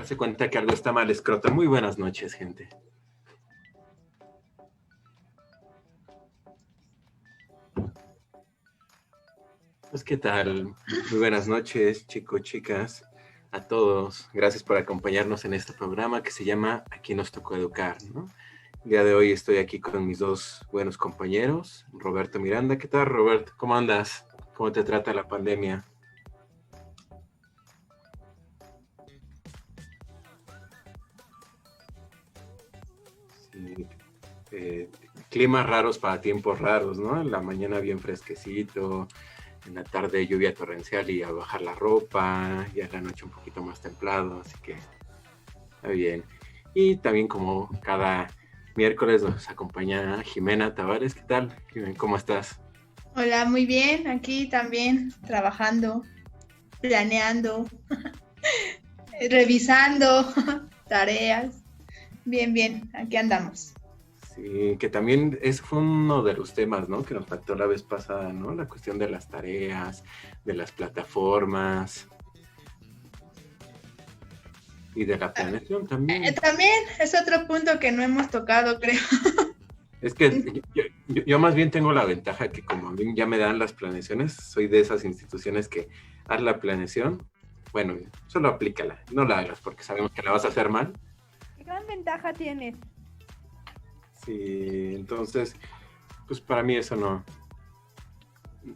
Hace cuenta que algo está mal, escrota. Muy buenas noches, gente. Pues, ¿qué tal? Muy buenas noches, chicos, chicas, a todos. Gracias por acompañarnos en este programa que se llama Aquí nos tocó educar, ¿no? El día de hoy estoy aquí con mis dos buenos compañeros, Roberto Miranda. ¿Qué tal, Roberto? ¿Cómo andas? ¿Cómo te trata la pandemia? Sí, eh, climas raros para tiempos raros, ¿no? En la mañana bien fresquecito, en la tarde lluvia torrencial y a bajar la ropa, y en la noche un poquito más templado, así que está bien. Y también como cada miércoles nos acompaña Jimena Tavares. ¿Qué tal, Jimena? ¿Cómo estás? Hola, muy bien. Aquí también trabajando, planeando, revisando tareas. Bien, bien. Aquí andamos. Sí, que también ese fue uno de los temas, ¿no? Que nos faltó la vez pasada, ¿no? La cuestión de las tareas, de las plataformas y de la planeación también. También es otro punto que no hemos tocado, creo. Es que yo más bien tengo la ventaja que como a mí ya me dan las planeaciones, soy de esas instituciones que haz la planeación, bueno, solo aplícala, no la hagas porque sabemos que la vas a hacer mal. ¿Qué gran ventaja tienes? Sí, entonces, pues para mí eso no,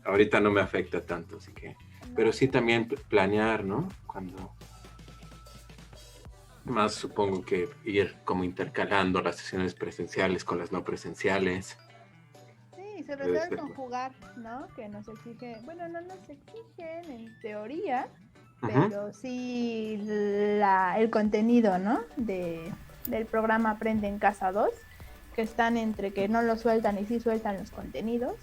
ahorita no me afecta tanto, así que, pero No, sí también planear, ¿no? Cuando más supongo que ir como intercalando las sesiones presenciales con las no presenciales. sí, sobre Debe todo el ser. conjugar, ¿no? Que nos exige, bueno, no nos exigen en teoría, Ujú. pero sí el contenido, ¿no? Del programa Aprende en Casa 2, que están entre que no lo sueltan y sí sueltan los contenidos,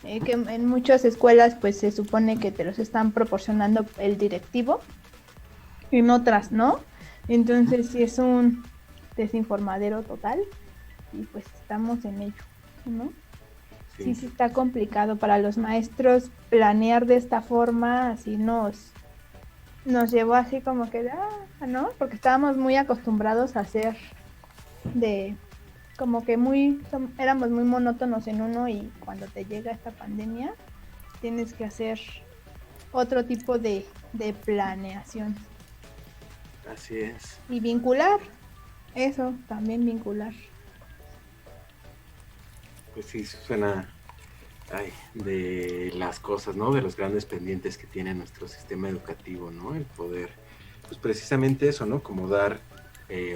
que en muchas escuelas pues se supone que te los están proporcionando el directivo, en otras no. Entonces sí es un desinformadero total y pues estamos en ello, ¿no? Sí, Sí. sí está complicado para los maestros planear de esta forma, así nos llevó así como que, ¿no? Porque estábamos muy acostumbrados a hacer de, como que éramos muy monótonos en uno y cuando te llega esta pandemia tienes que hacer otro tipo de planeación Así es. y vincular, eso, también vincular. Pues sí, suena ay, de las cosas, ¿no? De los grandes pendientes que tiene nuestro sistema educativo, ¿no? El poder, pues precisamente eso, ¿no? Como dar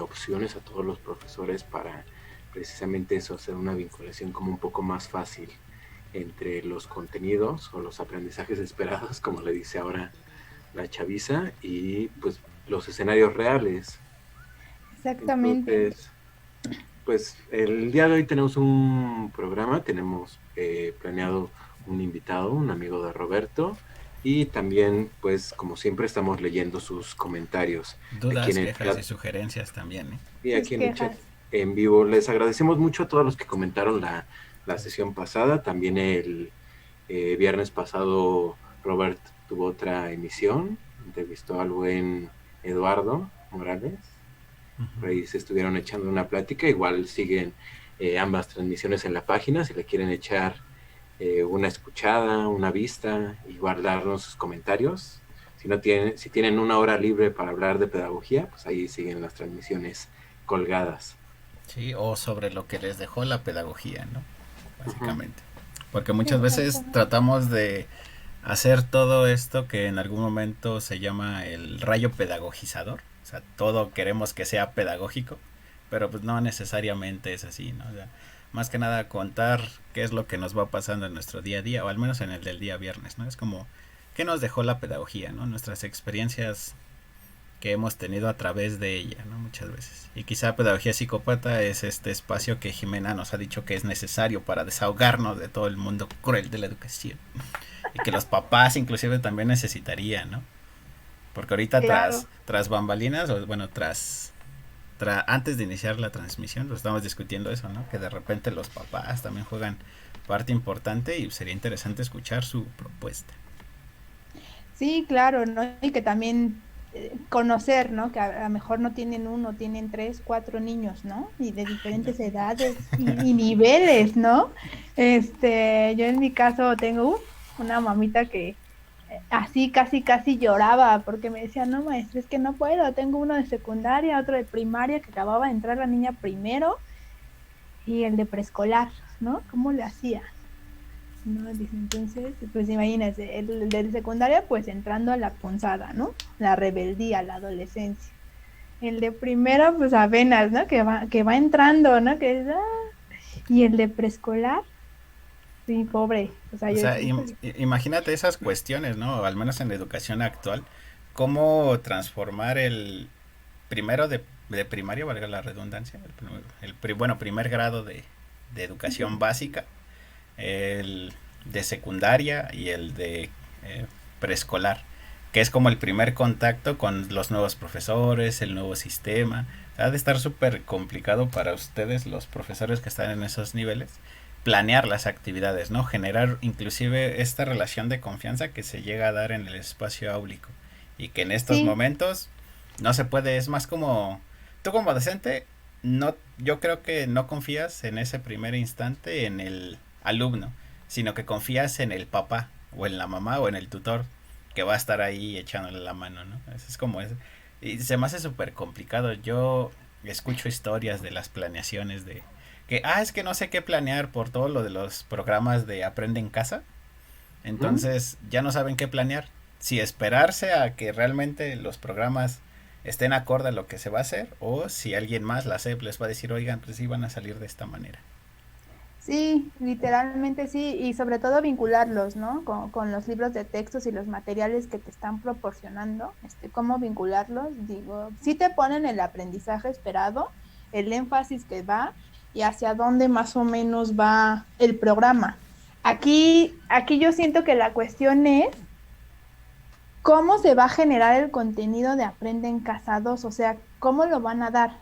opciones a todos los profesores para precisamente eso, hacer una vinculación como un poco más fácil entre los contenidos o los aprendizajes esperados, como le dice ahora la chaviza, y pues los escenarios reales. Exactamente. Entonces, pues el día de hoy tenemos un programa, tenemos planeado un invitado, un amigo de Roberto, y también, pues como siempre, estamos leyendo sus comentarios aquí Dudas, en el quejas y chat sugerencias también, ¿eh? y Sus aquí en el chat quejas. en vivo. Les agradecemos mucho a todos los que comentaron la sesión pasada. También el viernes pasado Robert tuvo otra emisión, entrevistó al buen Eduardo Morales. Por ahí se estuvieron echando una plática, igual siguen ambas transmisiones en la página, si le quieren echar una escuchada, una vista, igual darnos sus comentarios. Si tienen una hora libre para hablar de pedagogía, pues ahí siguen las transmisiones colgadas. Sí, o sobre lo que les dejó la pedagogía, ¿no? Ujú. Básicamente. Porque muchas veces Exactamente. tratamos de hacer todo esto que en algún momento se llama el rayo pedagogizador. O sea, todo queremos que sea pedagógico, pero pues no necesariamente es así, ¿no? O sea, más que nada contar qué es lo que nos va pasando en nuestro día a día, o al menos en el del día viernes, ¿no? Es como, ¿qué nos dejó la pedagogía, ¿no? Nuestras experiencias que hemos tenido a través de ella, ¿no? Muchas veces. Y quizá Pedagogía Psicópata es este espacio que Jimena nos ha dicho que es necesario para desahogarnos de todo el mundo cruel de la educación. Y que los papás inclusive también necesitarían, ¿no? Porque ahorita Claro. tras bambalinas, o bueno, antes de iniciar la transmisión, pues estamos discutiendo eso, ¿no? Que de repente los papás también juegan parte importante y sería interesante escuchar su propuesta. Sí, claro, ¿no? Y que también conocer, ¿no? Que a lo mejor no tienen uno, tienen tres, cuatro niños, ¿no? Y de diferentes edades y niveles, ¿no? Yo en mi caso tengo una mamita que así casi casi lloraba porque me decía, no maestra, es que no puedo, tengo uno de secundaria, otro de primaria, que acababa de entrar la niña primero y el de preescolar, ¿no? ¿Cómo le hacía? ¿No? Dice, entonces, pues imagínense, el de secundaria pues entrando a la punzada, ¿no? La rebeldía, la adolescencia. El de primero pues apenas, ¿no? Que va entrando, ¿no? Que es, y el de preescolar, sí, pobre. O sea, O yo sea, decía, híjole, imagínate esas cuestiones, ¿no? Al menos en la educación actual, cómo transformar el primero de primaria, valga la redundancia, bueno, primer grado de educación básica, el de secundaria y el de preescolar, que es como el primer contacto con los nuevos profesores, el nuevo sistema. Ha de estar súper complicado para ustedes, los profesores que están en esos niveles, planear las actividades, ¿no? Generar inclusive esta relación de confianza que se llega a dar en el espacio áulico y que en estos sí, momentos no se puede, es más como tú como docente, no, yo creo que no confías en ese primer instante en el alumno, sino que confías en el papá o en la mamá o en el tutor que va a estar ahí echándole la mano, ¿no? Eso es como es. Y se me hace súper complicado. Yo escucho historias de las planeaciones de que, es que no sé qué planear por todo lo de los programas de Aprende en Casa. Ujú. Entonces ya no saben qué planear. Si esperarse a que realmente los programas estén acorde a lo que se va a hacer o si alguien más, la SEP, les va a decir, oigan, pues sí van a salir de esta manera. sí, literalmente sí, y sobre todo vincularlos, ¿no? Con los libros de textos y los materiales que te están proporcionando, cómo vincularlos, digo, sí te ponen el aprendizaje esperado, el énfasis que va y hacia dónde más o menos va el programa. Aquí yo siento que la cuestión es cómo se va a generar el contenido de Aprende en Casa 2, o sea, cómo lo van a dar.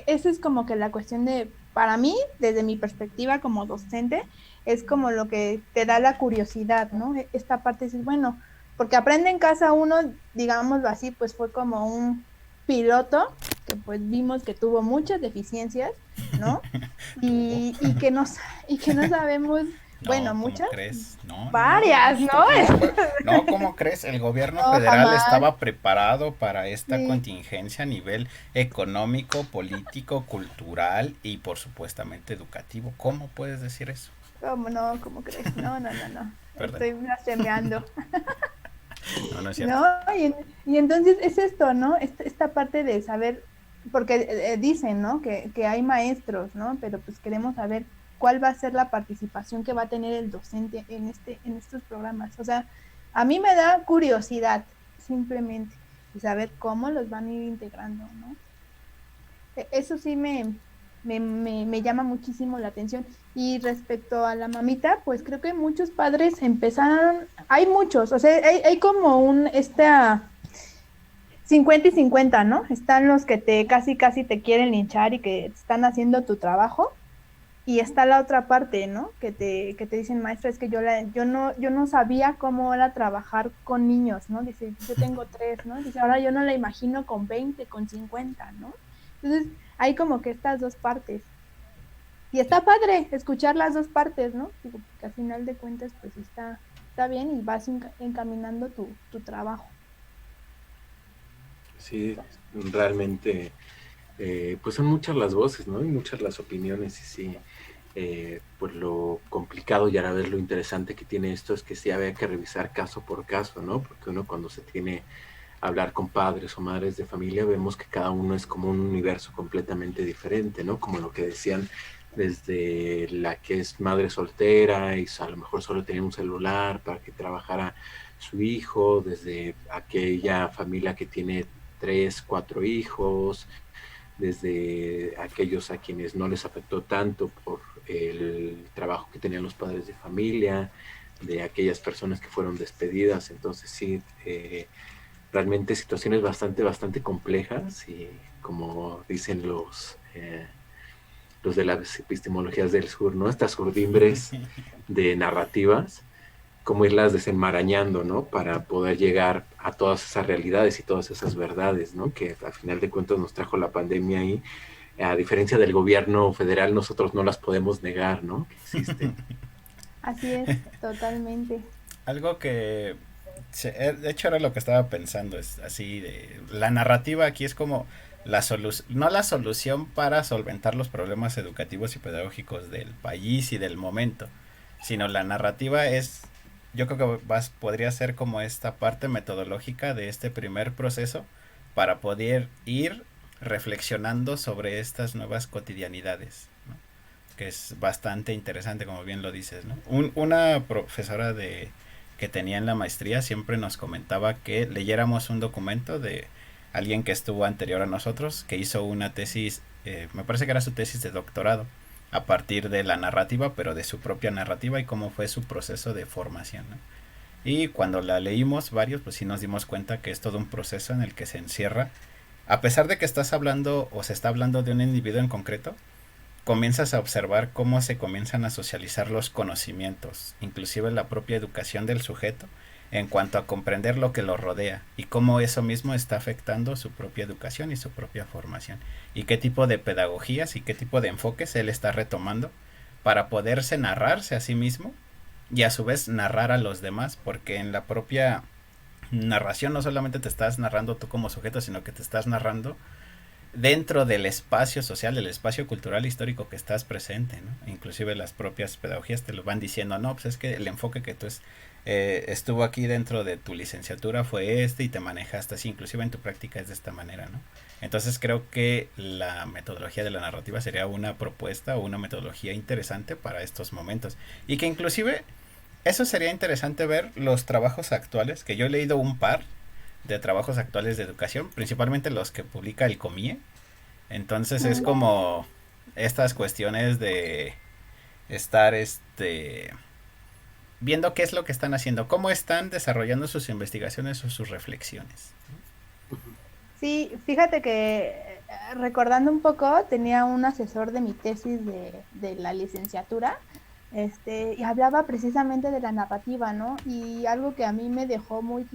Esa es como que la cuestión de, para mí, desde mi perspectiva como docente, es como lo que te da la curiosidad, ¿no? Esta parte es, bueno, porque Aprende en Casa 1, digámoslo así, pues fue como un piloto que pues vimos que tuvo muchas deficiencias, ¿no? Tuvo. Y que no sabemos, bueno, No, ¿cómo muchas, crees? No, no, no. varias, ¿no? No fue. No, ¿cómo crees? El gobierno No, federal jamás. estaba preparado para esta Sí, contingencia a nivel económico, político, cultural y por supuestamente educativo. ¿Cómo puedes decir eso? ¿cómo no? ¿Cómo crees? No, no, no, no. Perdón. Estoy blasfemeando. No, no es cierto. No, y entonces es esto, ¿no? Esta parte de saber, porque dicen, ¿no? Que hay maestros, ¿no? Pero pues queremos saber cuál va a ser la participación que va a tener el docente en estos programas. O sea, a mí me da curiosidad, simplemente, y saber cómo los van a ir integrando, ¿no? Eso sí me llama muchísimo la atención. Y respecto a la mamita, pues creo que muchos padres empezaron, hay muchos, o sea, hay como un, 50 y 50, ¿no? Están los que te casi casi te quieren linchar y que están haciendo tu trabajo. Y está la otra parte, ¿no? Que te dicen, maestra, es que yo no sabía cómo era trabajar con niños, ¿no? Dice, yo tengo tres, ¿no? Dice, ahora yo no la imagino con 20, con 50, ¿no? Entonces, hay como que estas dos partes. Y está padre escuchar las dos partes, ¿no? Digo, porque al final de cuentas, pues está bien y vas encaminando tu trabajo. Sí, realmente, pues son muchas las voces, ¿no? Y muchas las opiniones, y sí, pues lo complicado y a la vez lo interesante que tiene esto es que sí había que revisar caso por caso, ¿no? Porque uno cuando se tiene a hablar con padres o madres de familia, vemos que cada uno es como un universo completamente diferente, ¿no? Como lo que decían desde la que es madre soltera y a lo mejor solo tenía un celular para que trabajara su hijo, desde aquella familia que tiene tres, cuatro hijos, desde aquellos a quienes no les afectó tanto por el trabajo que tenían los padres de familia, de aquellas personas que fueron despedidas. Entonces sí, realmente situaciones bastante complejas y como dicen los de las epistemologías del sur, ¿no? Estas urdimbres de narrativas cómo irlas desenmarañando, ¿no? Para poder llegar a todas esas realidades y todas esas verdades, ¿no? Que al final de cuentas nos trajo la pandemia y a diferencia del gobierno federal, nosotros no las podemos negar, ¿no? Que existen. Así es, totalmente. Algo que, de hecho era lo que estaba pensando, es así, la narrativa aquí es como no la solución para solventar los problemas educativos y pedagógicos del país y del momento, sino la narrativa es, yo creo que podría ser como esta parte metodológica de este primer proceso para poder ir reflexionando sobre estas nuevas cotidianidades, ¿no? Que es bastante interesante, como bien lo dices, ¿no? Una profesora que tenía en la maestría siempre nos comentaba que leyéramos un documento de alguien que estuvo anterior a nosotros, que hizo una tesis, me parece que era su tesis de doctorado, a partir de la narrativa, pero de su propia narrativa y cómo fue su proceso de formación, ¿no? Y cuando la leímos varios, pues sí nos dimos cuenta que es todo un proceso en el que se encierra, a pesar de que estás hablando o se está hablando de un individuo en concreto, comienzas a observar cómo se comienzan a socializar los conocimientos, inclusive la propia educación del sujeto, en cuanto a comprender lo que lo rodea y cómo eso mismo está afectando su propia educación y su propia formación, y qué tipo de pedagogías y qué tipo de enfoques él está retomando para poderse narrarse a sí mismo y a su vez narrar a los demás, porque en la propia narración no solamente te estás narrando tú como sujeto, sino que te estás narrando dentro del espacio social, del espacio cultural histórico que estás presente, ¿no? Inclusive las propias pedagogías te lo van diciendo, no, pues es que el enfoque que tú estuvo aquí dentro de tu licenciatura fue este y te manejaste así, inclusive en tu práctica es de esta manera, ¿no? Entonces creo que la metodología de la narrativa sería una propuesta o una metodología interesante para estos momentos y que inclusive eso sería interesante ver los trabajos actuales, que yo he leído un par de trabajos actuales de educación, principalmente los que publica el COMIE. Entonces es como estas cuestiones de estar viendo qué es lo que están haciendo, cómo están desarrollando sus investigaciones o sus reflexiones. Sí, fíjate que recordando un poco, tenía un asesor de mi tesis de la licenciatura, y hablaba precisamente de la narrativa, ¿no? Y algo que a mí me dejó muy,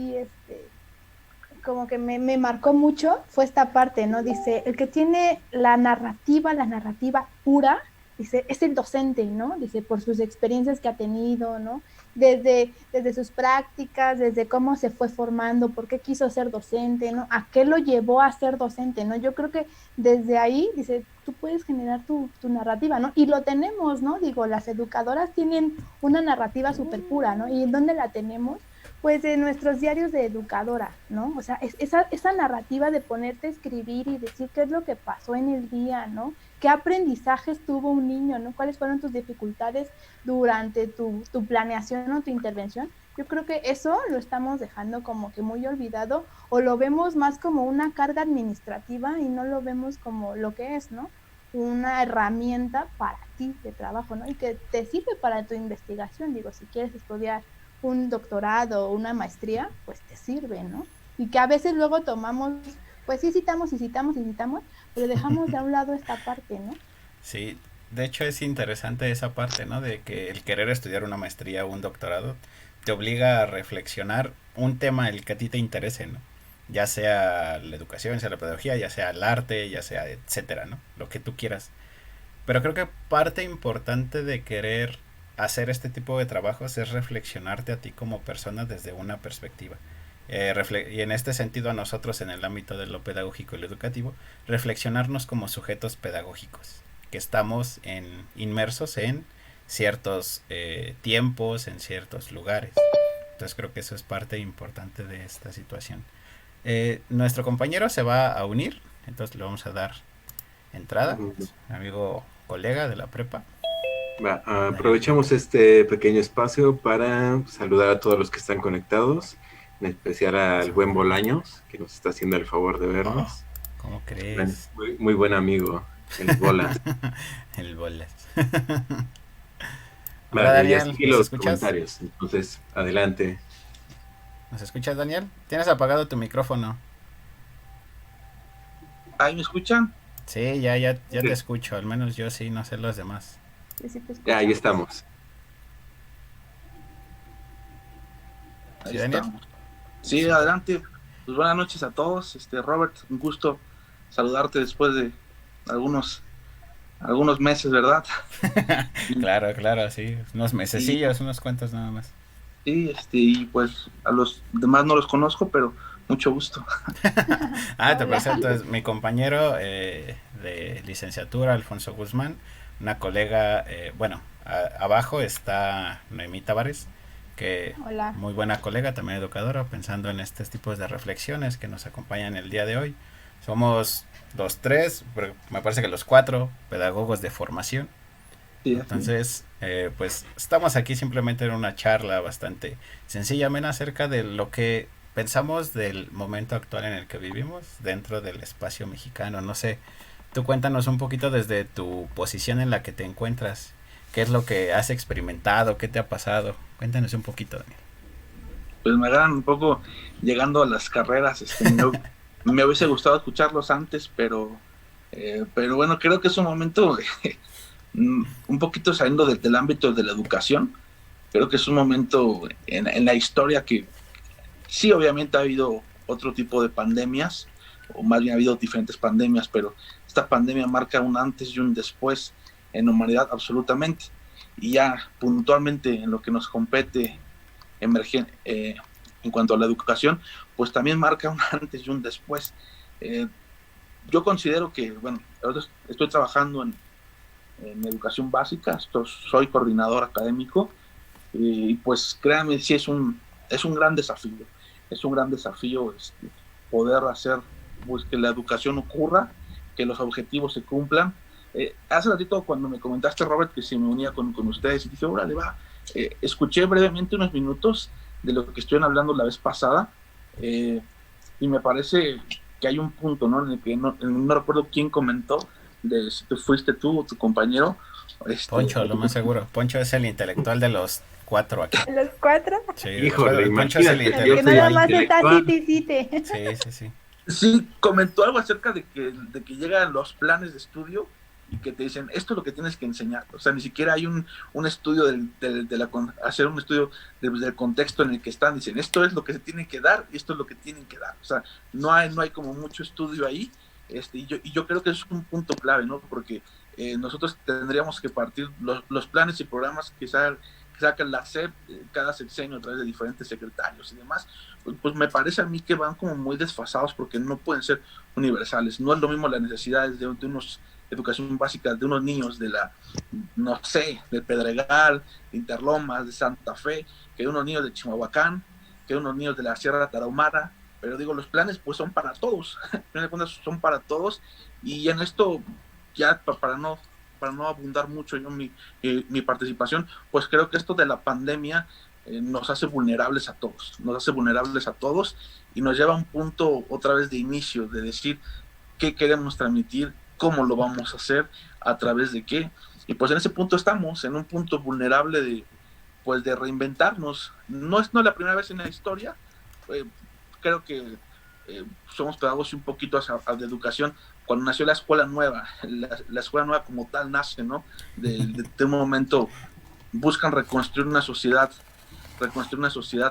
como que me marcó mucho fue esta parte, ¿no? Dice, el que tiene la narrativa pura, dice, es el docente, ¿no? Dice, por sus experiencias que ha tenido, ¿no? Desde sus prácticas, desde cómo se fue formando, por qué quiso ser docente, ¿no? A qué lo llevó a ser docente, ¿no? Yo creo que desde ahí, dice, tú puedes generar tu narrativa, ¿no? Y lo tenemos, ¿no? Digo, las educadoras tienen una narrativa súper pura, ¿no? ¿Y en dónde la tenemos? Pues de nuestros diarios de educadora, ¿no? O sea, esa narrativa de ponerte a escribir y decir qué es lo que pasó en el día, ¿no? ¿Qué aprendizajes tuvo un niño, ¿no? ¿Cuáles fueron tus dificultades durante tu planeación o tu intervención? Yo creo que eso lo estamos dejando como que muy olvidado o lo vemos más como una carga administrativa y no lo vemos como lo que es, ¿no? Una herramienta para ti de trabajo, ¿no? Y que te sirve para tu investigación, digo, si quieres estudiar un doctorado o una maestría, pues te sirve, ¿no? Y que a veces luego tomamos, pues sí citamos, pero dejamos de un lado esta parte, ¿no? Sí, de hecho es interesante esa parte, ¿no? De que el querer estudiar una maestría o un doctorado te obliga a reflexionar un tema el que a ti te interese, ¿no? Ya sea la educación, sea la pedagogía, ya sea el arte, ya sea etcétera, ¿no? Lo que tú quieras. Pero creo que parte importante de querer hacer este tipo de trabajos es reflexionarte a ti como persona desde una perspectiva. Y en este sentido a nosotros en el ámbito de lo pedagógico y lo educativo, reflexionarnos como sujetos pedagógicos, que estamos inmersos en ciertos tiempos, en ciertos lugares. Entonces creo que eso es parte importante de esta situación. Nuestro compañero se va a unir, entonces le vamos a dar entrada, amigo colega de la prepa. Aprovechamos este pequeño espacio para saludar a todos los que están conectados, en especial al buen Bolaños, que nos está haciendo el favor de vernos. ¿Cómo crees? Muy buen amigo, el Bolas. El Bolas. Hola, Daniel, ya los comentarios, entonces adelante. ¿Nos escuchas, Daniel? Tienes apagado tu micrófono. ¿Ahí me escuchan? Sí, ya sí. Te escucho, al menos yo sí, no sé los demás. Ya, ahí estamos. ¿Sí, Ahí Daniel? estamos. Sí, adelante. Pues buenas noches a todos. Robert, un gusto saludarte después de algunos, algunos meses, ¿verdad? Claro, claro, sí. Unos Y, mesecillos, unos cuantos nada más. sí, y pues a los demás no los conozco, pero mucho gusto. Te Hola. presento, es mi compañero de licenciatura, Alfonso Guzmán, una colega, abajo está Noemí Tavares, que Hola. muy buena colega, también educadora, pensando en estos tipos de reflexiones que nos acompañan el día de hoy. Somos los tres, pero me parece que los cuatro pedagogos de formación. Sí, así. Entonces, pues estamos aquí simplemente en una charla bastante sencilla, amena, acerca de lo que pensamos del momento actual en el que vivimos dentro del espacio mexicano. No sé, tú cuéntanos un poquito desde tu posición en la que te encuentras. ¿Qué es lo que has experimentado? ¿Qué te ha pasado? Cuéntanos un poquito, Daniel. Pues me agarran un poco llegando a las carreras. Me hubiese gustado escucharlos antes, pero bueno, creo que es un momento un poquito saliendo del ámbito de la educación. Creo que es un momento en la historia que sí, obviamente ha habido otro tipo de pandemias, o más bien ha habido diferentes pandemias, pero esta pandemia marca un antes y un después en la humanidad absolutamente. Y ya puntualmente en lo que nos compete en cuanto a la educación, pues también marca un antes y un después. Eh, yo considero que, bueno, estoy trabajando en educación básica, soy coordinador académico y pues créanme, sí es un gran desafío, es un gran desafío poder hacer pues, que la educación ocurra, que los objetivos se cumplan. Hace ratito cuando me comentaste, Robert, que se me unía con ustedes y dije, órale, va, escuché brevemente unos minutos de lo que estuvieron hablando la vez pasada y me parece que hay un punto, ¿no? En el que no recuerdo quién comentó, de si fuiste tú o tu compañero. Poncho, lo más seguro. Poncho es el intelectual de los cuatro aquí. Los cuatro. Sí, Híjole, el Poncho es el imagínate, El yo que soy nada el más está intelectual. cite. Sí, sí, sí. Sí, comentó algo acerca de que llegan los planes de estudio y que te dicen, esto es lo que tienes que enseñar. O sea, ni siquiera hay un estudio hacer un estudio del contexto en el que están. Dicen, esto es lo que se tiene que dar y esto es lo que tienen que dar. O sea, no hay como mucho estudio ahí. Y yo creo que es un punto clave, ¿no? Porque nosotros tendríamos que partir los planes y programas que saca la SEP cada sexenio a través de diferentes secretarios y demás, pues me parece a mí que van como muy desfasados porque no pueden ser universales. No es lo mismo las necesidades de unos educación básica de unos niños no sé, de Pedregal, de Interlomas, de Santa Fe, que de unos niños de Chimalhuacán, que de unos niños de la Sierra Tarahumara. Pero digo, los planes pues son para todos, son para todos, y en esto ya para no abundar mucho yo mi participación, pues creo que esto de la pandemia nos hace vulnerables a todos y nos lleva a un punto otra vez de inicio, de decir qué queremos transmitir, cómo lo vamos a hacer, a través de qué. Y pues en ese punto estamos, en un punto vulnerable pues de reinventarnos. No es la primera vez en la historia, creo que somos pedagogos un poquito de educación. Cuando nació la escuela nueva, la escuela nueva como tal nace, ¿no? De un momento buscan reconstruir una sociedad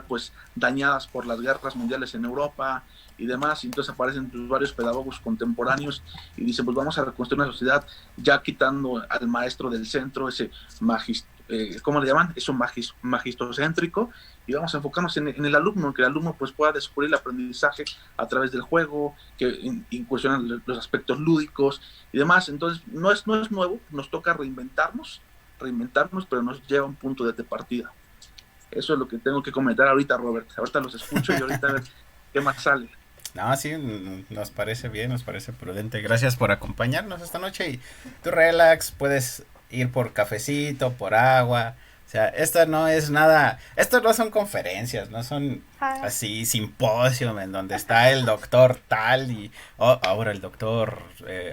pues dañadas por las guerras mundiales en Europa y demás, y entonces aparecen pues, varios pedagogos contemporáneos y dicen, pues vamos a reconstruir una sociedad ya quitando al maestro del centro, ese ¿cómo le llaman? Eso magistrocéntrico, y vamos a enfocarnos en el alumno, que el alumno pues pueda descubrir el aprendizaje a través del juego, que incursionan los aspectos lúdicos y demás. Entonces no es nuevo, nos toca reinventarnos, pero nos lleva a un punto de partida. Eso es lo que tengo que comentar ahorita, Robert. Ahorita los escucho y ahorita a ver qué más sale. No, sí, nos parece bien, nos parece prudente. Gracias por acompañarnos esta noche y tú relax, puedes ir por cafecito, por agua. O sea, esto no es nada, esto no son conferencias, no son así simposios en donde está el doctor tal y ahora el doctor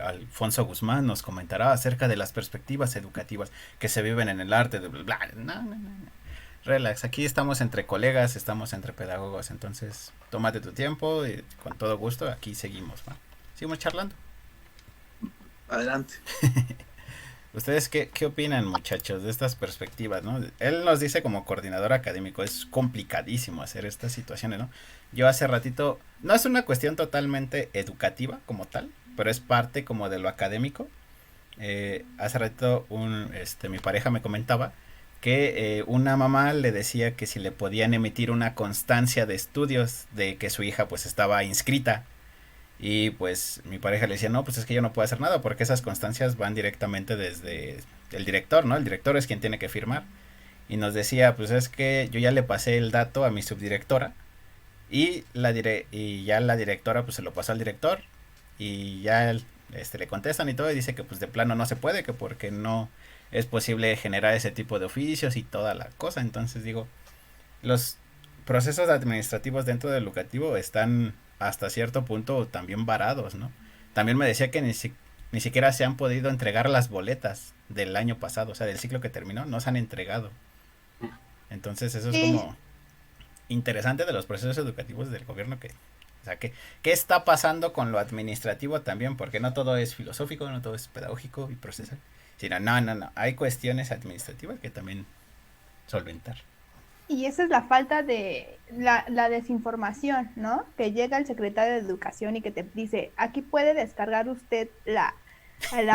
Alfonso Guzmán nos comentará acerca de las perspectivas educativas que se viven en el arte de bla. No. Relax, aquí estamos entre colegas, estamos entre pedagogos, entonces tómate tu tiempo y con todo gusto aquí seguimos, ¿va? Seguimos charlando. Adelante. ¿Ustedes qué opinan, muchachos, de estas perspectivas, ¿no? Él nos dice como coordinador académico, es complicadísimo hacer estas situaciones, ¿no? Yo hace ratito, no es una cuestión totalmente educativa como tal, pero es parte como de lo académico. Hace ratito mi pareja me comentaba que una mamá le decía que si le podían emitir una constancia de estudios de que su hija pues estaba inscrita. Y pues mi pareja le decía, no, pues es que yo no puedo hacer nada porque esas constancias van directamente desde el director, ¿no? El director es quien tiene que firmar. Y nos decía, pues es que yo ya le pasé el dato a mi subdirectora y y ya la directora pues se lo pasó al director y ya le contestan y todo y dice que pues de plano no se puede, que porque no es posible generar ese tipo de oficios y toda la cosa. Entonces digo, los procesos administrativos dentro del educativo están hasta cierto punto también varados, ¿no? También me decía que ni siquiera se han podido entregar las boletas del año pasado, o sea, del ciclo que terminó, no se han entregado. Entonces eso es Sí. como interesante de los procesos educativos del gobierno o sea, ¿qué está pasando con lo administrativo también? Porque no todo es filosófico, no todo es pedagógico y procesal, sino, no, hay cuestiones administrativas que también solventar. Y esa es la falta de la desinformación, ¿no? Que llega el secretario de Educación y que te dice, aquí puede descargar usted la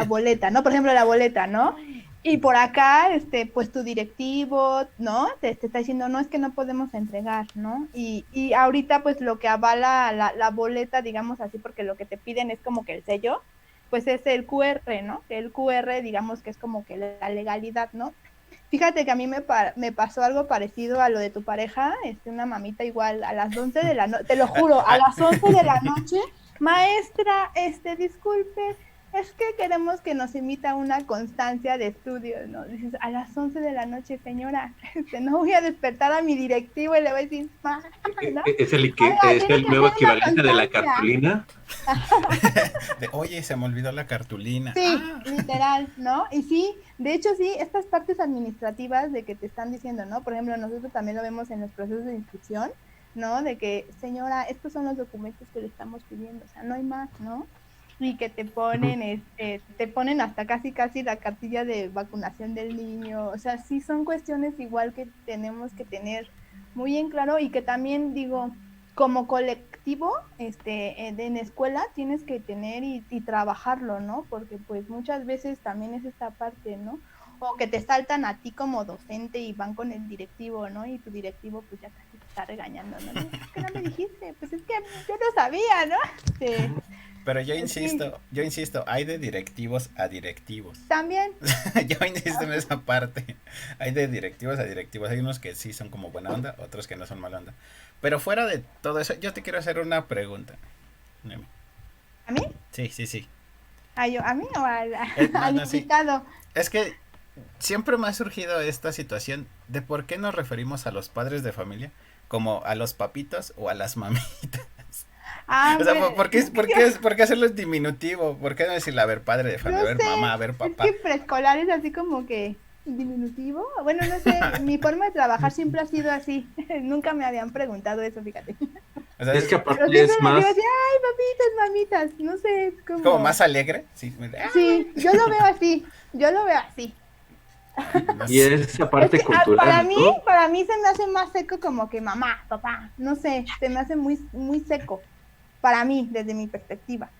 boleta, ¿no? Por ejemplo, la boleta, ¿no? Y por acá, pues tu directivo, ¿no? Te está diciendo, no, es que no podemos entregar, ¿no? Y ahorita, pues lo que avala la boleta, digamos así, porque lo que te piden es como que el sello, pues es el QR, ¿no? El QR, digamos que es como que la legalidad, ¿no? Fíjate que a mí me pasó algo parecido a lo de tu pareja, una mamita igual a las 11 de la noche, te lo juro, a las 11 de la noche, maestra, disculpe, es que queremos que nos emita una constancia de estudios, ¿no? Dices, a las 11 de la noche, señora, no voy a despertar a mi directivo y le voy a decir, ¿no? Es Oiga, es tiene el que nuevo ser una equivalente de la constancia. cartulina. Oye, se me olvidó la cartulina. Sí, literal, ¿no? Y sí, de hecho sí, estas partes administrativas de que te están diciendo, ¿no? Por ejemplo, nosotros también lo vemos en los procesos de inscripción, ¿no? De que, señora, estos son los documentos que le estamos pidiendo, o sea, no hay más, ¿no? Y que te ponen hasta casi la cartilla de vacunación del niño, o sea, sí son cuestiones igual que tenemos que tener muy en claro y que también digo, como colectivo, en escuela tienes que tener y trabajarlo, ¿no? Porque pues muchas veces también es esta parte, ¿no? O que te saltan a ti como docente y van con el directivo, ¿no? Y tu directivo pues ya casi te está regañando, ¿no? Es que no me dijiste, pues es que yo no sabía, ¿no? Pero yo Sí, insisto, hay de directivos a directivos. también. Yo insisto en esa parte. Hay de directivos a directivos. Hay unos que sí son como buena onda, otros que no son mala onda. Pero fuera de todo eso, yo te quiero hacer una pregunta. Nemi. ¿A mí? Sí. ¿A mí o No, al no, sí. invitado? Es que siempre me ha surgido esta situación de por qué nos referimos a los padres de familia como a los papitos o a las mamitas. O sea, ¿por qué hacerlo en diminutivo? ¿Por qué no decirle, a ver, padre de familia, No a ver, mamá, sé, a ver, es papá? que preescolar es así como que diminutivo. Bueno, no sé, mi forma de trabajar siempre ha sido así. Nunca me habían preguntado eso, fíjate. O sea, Es que Pero aparte siempre es me digo más, así, ay, papitas, mamitas, no sé, es como como... más alegre. Sí, Sí, yo lo veo así, yo lo veo así. no y sé. es esa Es parte que cultural, ¿no? para mí se me hace más seco como que mamá, papá, no sé, se me hace muy, muy seco. Para mí, desde mi perspectiva.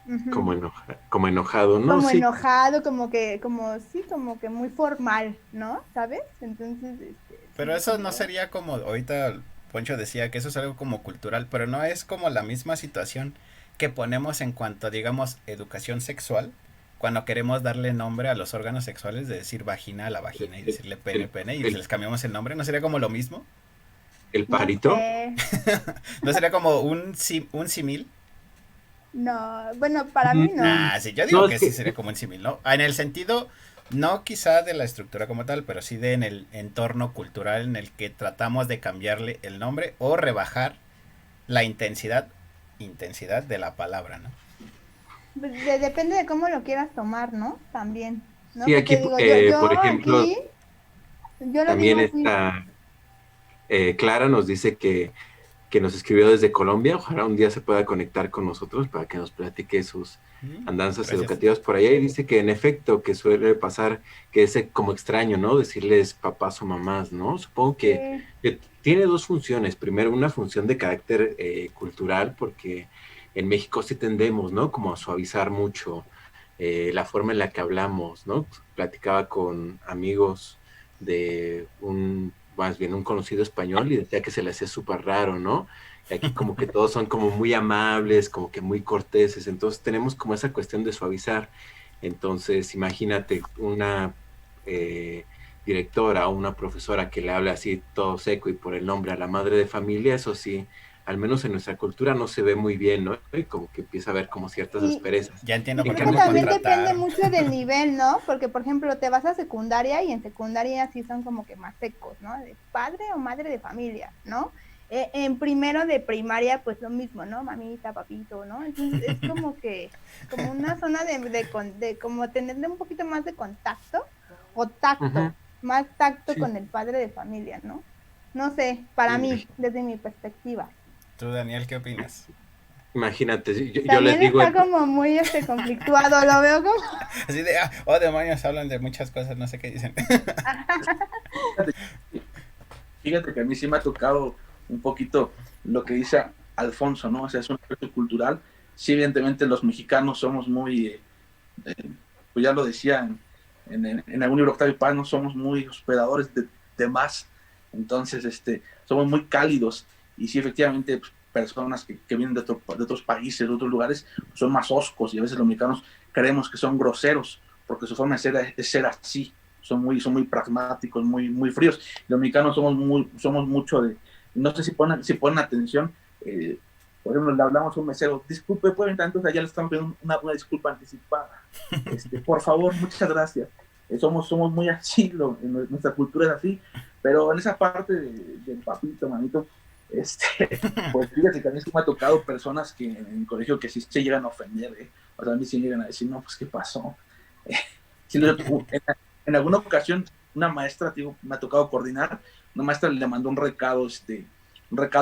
Ujú. Como enojado, ¿no? Como Sí, enojado, sí, como que muy formal, ¿no? ¿Sabes? Entonces, Pero sí, eso no como, sería como, ahorita Poncho decía que eso es algo como cultural, pero no es como la misma situación que ponemos en cuanto a, digamos, educación sexual, cuando queremos darle nombre a los órganos sexuales, de decir vagina a la vagina y el, decirle pene, el, pene, y el, les cambiamos el nombre, ¿no sería como lo mismo? el no pajarito. sé, ¿No sería como un símil? no, bueno, para mí no. Mm, Ah, sí, yo no, digo es que sí que sería como un símil, ¿no? En el sentido, no quizá de la estructura como tal, pero sí de en el entorno cultural en el que tratamos de cambiarle el nombre o rebajar la intensidad de la palabra, ¿no? Pues, depende de cómo lo quieras tomar, ¿no? También, ¿no? sí, aquí, Porque digo, yo por ejemplo, aquí, yo lo digo también así, esta Clara nos dice que que nos escribió desde Colombia. Ojalá un día se pueda conectar con nosotros para que nos platique sus andanzas educativas por allá. Y dice que en efecto, que suele pasar que es como extraño, ¿no? Decirles papás o mamás, ¿no? Supongo que tiene dos funciones. Primero, una función de carácter cultural, porque en México sí tendemos, ¿no? Como a suavizar mucho la forma en la que hablamos, ¿no? Platicaba con amigos de más bien un conocido español y decía que se le hacía súper raro, ¿no? Y aquí como que todos son como muy amables, como que muy corteses, entonces tenemos como esa cuestión de suavizar. Entonces imagínate una directora o una profesora que le hable así todo seco y por el nombre a la madre de familia, eso sí, al menos en nuestra cultura no se ve muy bien, ¿no? Y como que empieza a haber como ciertas asperezas. Ya entiendo Y por qué creo que me también contrataron. depende mucho del nivel, ¿no? Porque, por ejemplo, te vas a secundaria y en secundaria sí son como que más secos, ¿no? De padre o madre de familia, ¿no? En primero de primaria, pues lo mismo, ¿no? Mamita, papito, ¿no? Entonces es como que, como una zona de como tener un poquito más de contacto o tacto, más tacto con el padre de familia, ¿no? No sé, para mí, desde mi perspectiva. Tú, Daniel, ¿qué opinas? Imagínate, yo les También digo... está como muy conflictuado, lo veo como... Así de, oh demonios, hablan de muchas cosas, no sé qué dicen. Fíjate que a mí sí me ha tocado un poquito lo que dice Alfonso, ¿no? O sea, es un aspecto cultural. Sí, evidentemente los mexicanos somos muy, pues ya lo decía en algún libro Octavio Paz, no somos muy hospedadores de más. Entonces, somos muy cálidos. Y sí, efectivamente, pues, personas que vienen de otros países, de otros lugares, son más hoscos. Y a veces los mexicanos creemos que son groseros, porque su forma de ser es ser así. Son muy pragmáticos, muy fríos. Los mexicanos somos mucho de... No sé si ponen atención. Por ejemplo, le hablamos a un mesero, disculpe, ¿pueden entrar? Entonces ya le estamos pidiendo una disculpa anticipada. Por favor, muchas gracias. Somos muy así, nuestra cultura es así, pero en esa parte del papito, manito, pues fíjate que a mí sí me ha tocado personas que en el colegio que sí se llegan a ofender, o sea, a mí sí llegan a decir, no, pues, ¿qué pasó? Sí, en alguna ocasión, una maestra, digo, me ha tocado coordinar, una maestra le mandó un recado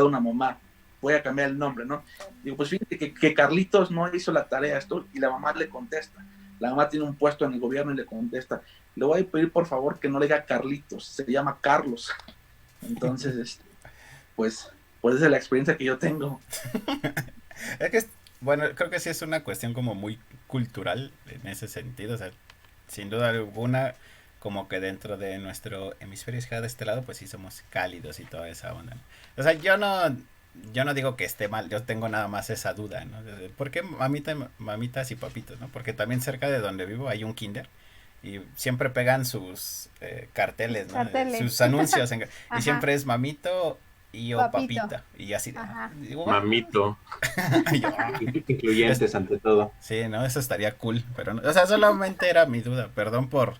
a una mamá, voy a cambiar el nombre, ¿no? Digo, pues fíjate que Carlitos no hizo la tarea, y la mamá le contesta. La mamá tiene un puesto en el gobierno y le contesta, le voy a pedir por favor que no le diga Carlitos, se llama Carlos. Entonces, pues esa es la experiencia que yo tengo. Es que, bueno, creo que sí es una cuestión como muy cultural en ese sentido, o sea, sin duda alguna, como que dentro de nuestro hemisferio izquierdo de este lado, pues sí somos cálidos y toda esa onda, ¿no? O sea, yo no digo que esté mal, yo tengo nada más esa duda, ¿no? ¿Por qué mamitas y papitos, no? Porque también cerca de donde vivo hay un kinder y siempre pegan sus carteles, ¿no? Carteles. Sus anuncios y siempre es mamito y o papita y así. Digo, mamito. Yo, incluyentes ante todo. Sí, no, eso estaría cool, pero no, o sea, solamente era mi duda, perdón por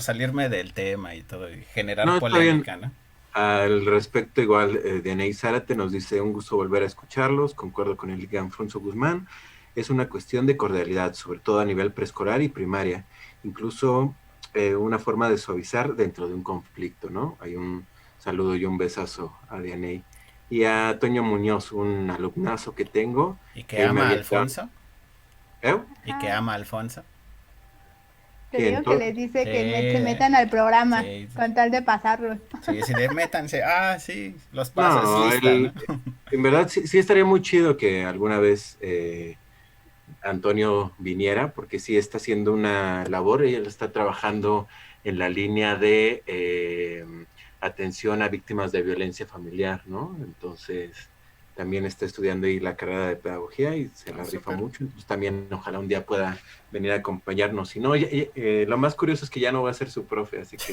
salirme del tema y todo y generar polémica, ¿no? Al respecto, igual, Dianey Zárate nos dice, un gusto volver a escucharlos, concuerdo con el Alfonso Guzmán, es una cuestión de cordialidad, sobre todo a nivel preescolar y primaria, incluso una forma de suavizar dentro de un conflicto, ¿no? Hay un saludo y un besazo a Dianey. Y a Toño Muñoz, un alumnazo que tengo. ¿Y que ama a Alfonso? ¿Y que ama a Alfonso? Te digo que les dice que se metan al programa con tal de pasarlos. Sí, métanse. Sí, los pasos. No, lista, ¿no? En verdad sí estaría muy chido que alguna vez Antonio viniera, porque sí está haciendo una labor, ella está trabajando en la línea de atención a víctimas de violencia familiar, ¿no? Entonces también está estudiando ahí la carrera de pedagogía y se la rifa mucho, entonces también ojalá un día pueda venir a acompañarnos. Si no, lo más curioso es que ya no va a ser su profe, así que...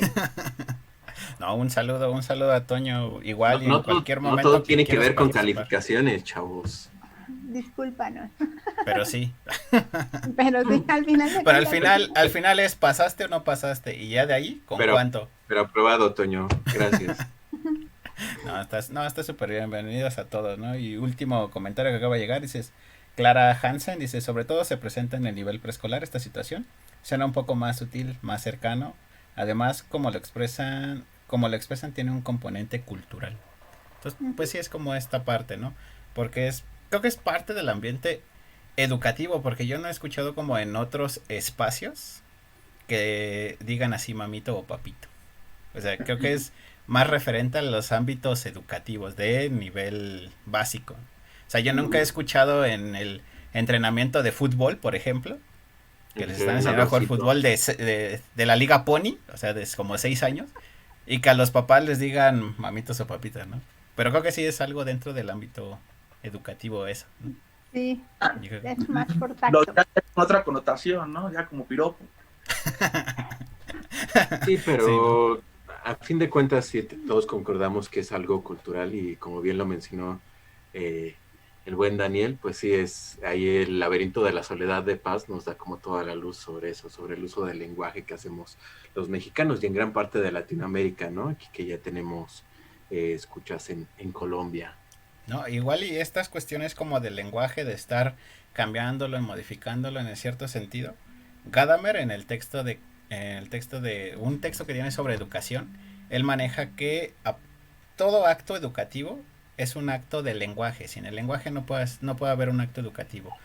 No, un saludo a Toño, igual no, en cualquier momento. No todo tiene que ver con calificaciones, chavos. Discúlpanos. Pero sí. Pero sí, al final. Pero al final es pasaste o no pasaste y ya de ahí, ¿cuánto? Pero aprobado, Toño, gracias. Está súper bien, bienvenidos a todos, ¿no? Y último comentario que acaba de llegar, dices, Clara Hansen, dice, sobre todo se presenta en el nivel preescolar esta situación, suena un poco más sutil, más cercano, además como lo expresan tiene un componente cultural. Entonces, pues sí es como esta parte, ¿no? Porque creo que es parte del ambiente educativo, porque yo no he escuchado como en otros espacios que digan así mamito o papito. O sea, creo que es más referente a los ámbitos educativos de nivel básico. O sea, yo nunca he escuchado en el entrenamiento de fútbol, por ejemplo, que les están enseñando a jugar fútbol de la Liga Pony, o sea, de como 6 años, y que a los papás les digan mamitos o papitas, ¿no? Pero creo que sí es algo dentro del ámbito educativo eso, ¿no? Sí, es más por Lo tacto. ya con otra connotación, ¿no? Ya como piropo. Sí, pero Sí, a fin de cuentas sí, todos concordamos que es algo cultural y como bien lo mencionó eh, el buen Daniel, pues sí es ahí el laberinto de la soledad de Paz nos da como toda la luz sobre eso, sobre el uso del lenguaje que hacemos los mexicanos y en gran parte de Latinoamérica, ¿no? Aquí que ya tenemos escuchas en Colombia. ¿no? Igual y estas cuestiones como del lenguaje, de estar cambiándolo y modificándolo en cierto sentido. Gadamer en el texto de un texto que tiene sobre educación, él maneja que todo acto educativo es un acto de lenguaje. Sin el lenguaje no puede haber un acto educativo.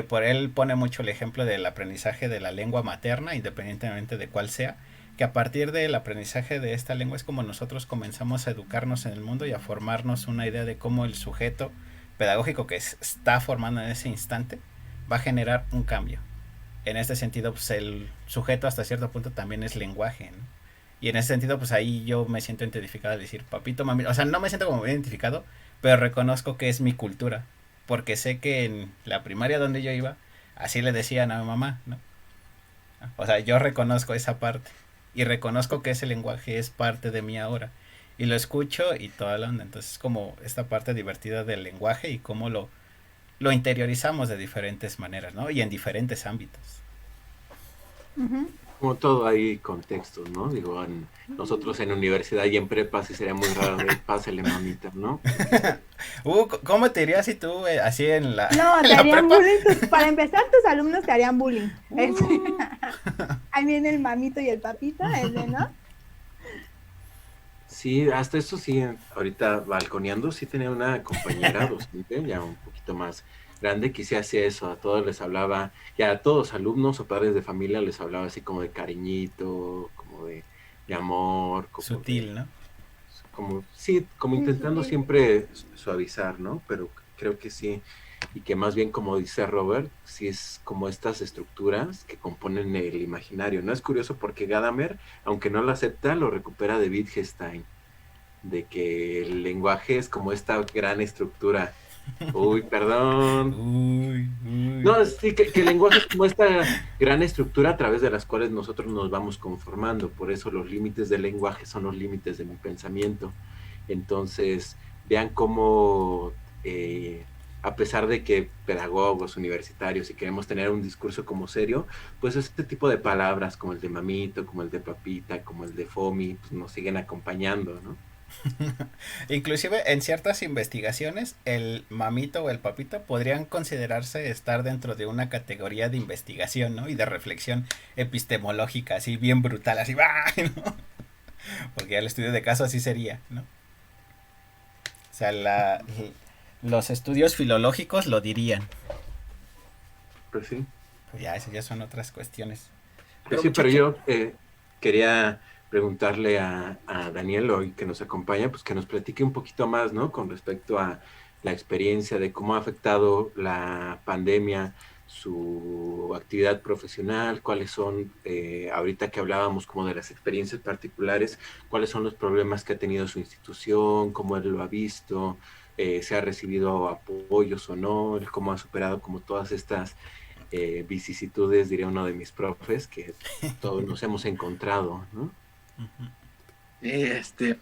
Por él pone mucho el ejemplo del aprendizaje de la lengua materna, independientemente de cuál sea, que a partir del aprendizaje de esta lengua es como nosotros comenzamos a educarnos en el mundo y a formarnos una idea de cómo el sujeto pedagógico que está formando en ese instante va a generar un cambio. En este sentido, pues el sujeto hasta cierto punto también es lenguaje, ¿no? Y en ese sentido, pues ahí yo me siento identificado al decir papito, mami. O sea, no me siento como identificado, pero reconozco que es mi cultura. Porque sé que en la primaria donde yo iba, así le decían a mi mamá, ¿no? O sea, yo reconozco esa parte. Y reconozco que ese lenguaje es parte de mí ahora. Y lo escucho y toda la onda. Entonces es como esta parte divertida del lenguaje y cómo lo interiorizamos de diferentes maneras, ¿no? Y en diferentes ámbitos. Ujú. Como todo hay contextos, ¿no? Digo, nosotros en universidad y en prepa sí sería muy raro de pásele mamita, ¿no? Porque, ¿Cómo te irías si tú así en la, No, en te la harían prepa? bullying. Para empezar, tus alumnos te harían bullying. Ahí viene el mamito y el papito, ese, ¿no? sí, hasta eso sí, ahorita balconeando, sí tenía una compañera docente, ya un poquito más grande, que sí hacía eso, a todos les hablaba, ya a todos alumnos o padres de familia les hablaba así como de cariñito, como de amor, como de, Sutil, ¿no? como, sí, como Sí, intentando sutil. siempre suavizar, ¿no? Pero creo que sí, y que más bien como dice Robert, sí es como estas estructuras que componen el imaginario, ¿no? Es curioso porque Gadamer, aunque no lo acepta, lo recupera de Wittgenstein, de que el lenguaje es como esta gran estructura. Uy, perdón. Uy, uy. No, sí, que el lenguaje es como esta gran estructura a través de las cuales nosotros nos vamos conformando. Por eso los límites del lenguaje son los límites de mi pensamiento. Entonces, vean cómo, a pesar de que pedagogos, universitarios, y queremos tener un discurso como serio, pues este tipo de palabras como el de mamito, como el de papita, como el de fomi, pues nos siguen acompañando, ¿no? Inclusive en ciertas investigaciones el mamito o el papito podrían considerarse estar dentro de una categoría de investigación, ¿no? Y de reflexión epistemológica, así bien brutal, así, ¡bah! ¿No? Porque el estudio de caso así sería, ¿no? O sea, los estudios filológicos lo dirían. Pues sí. Pues ya, eso ya son otras cuestiones. Pues Pero sí, pero muchacho, yo quería preguntarle a Daniel hoy que nos acompaña, pues que nos platique un poquito más, ¿no? Con respecto a la experiencia de cómo ha afectado la pandemia su actividad profesional, cuáles son, ahorita que hablábamos como de las experiencias particulares, cuáles son los problemas que ha tenido su institución, cómo él lo ha visto, si ha recibido apoyos o no, él cómo ha superado como todas estas vicisitudes, diría uno de mis profes, que todos nos hemos encontrado, ¿no? Este,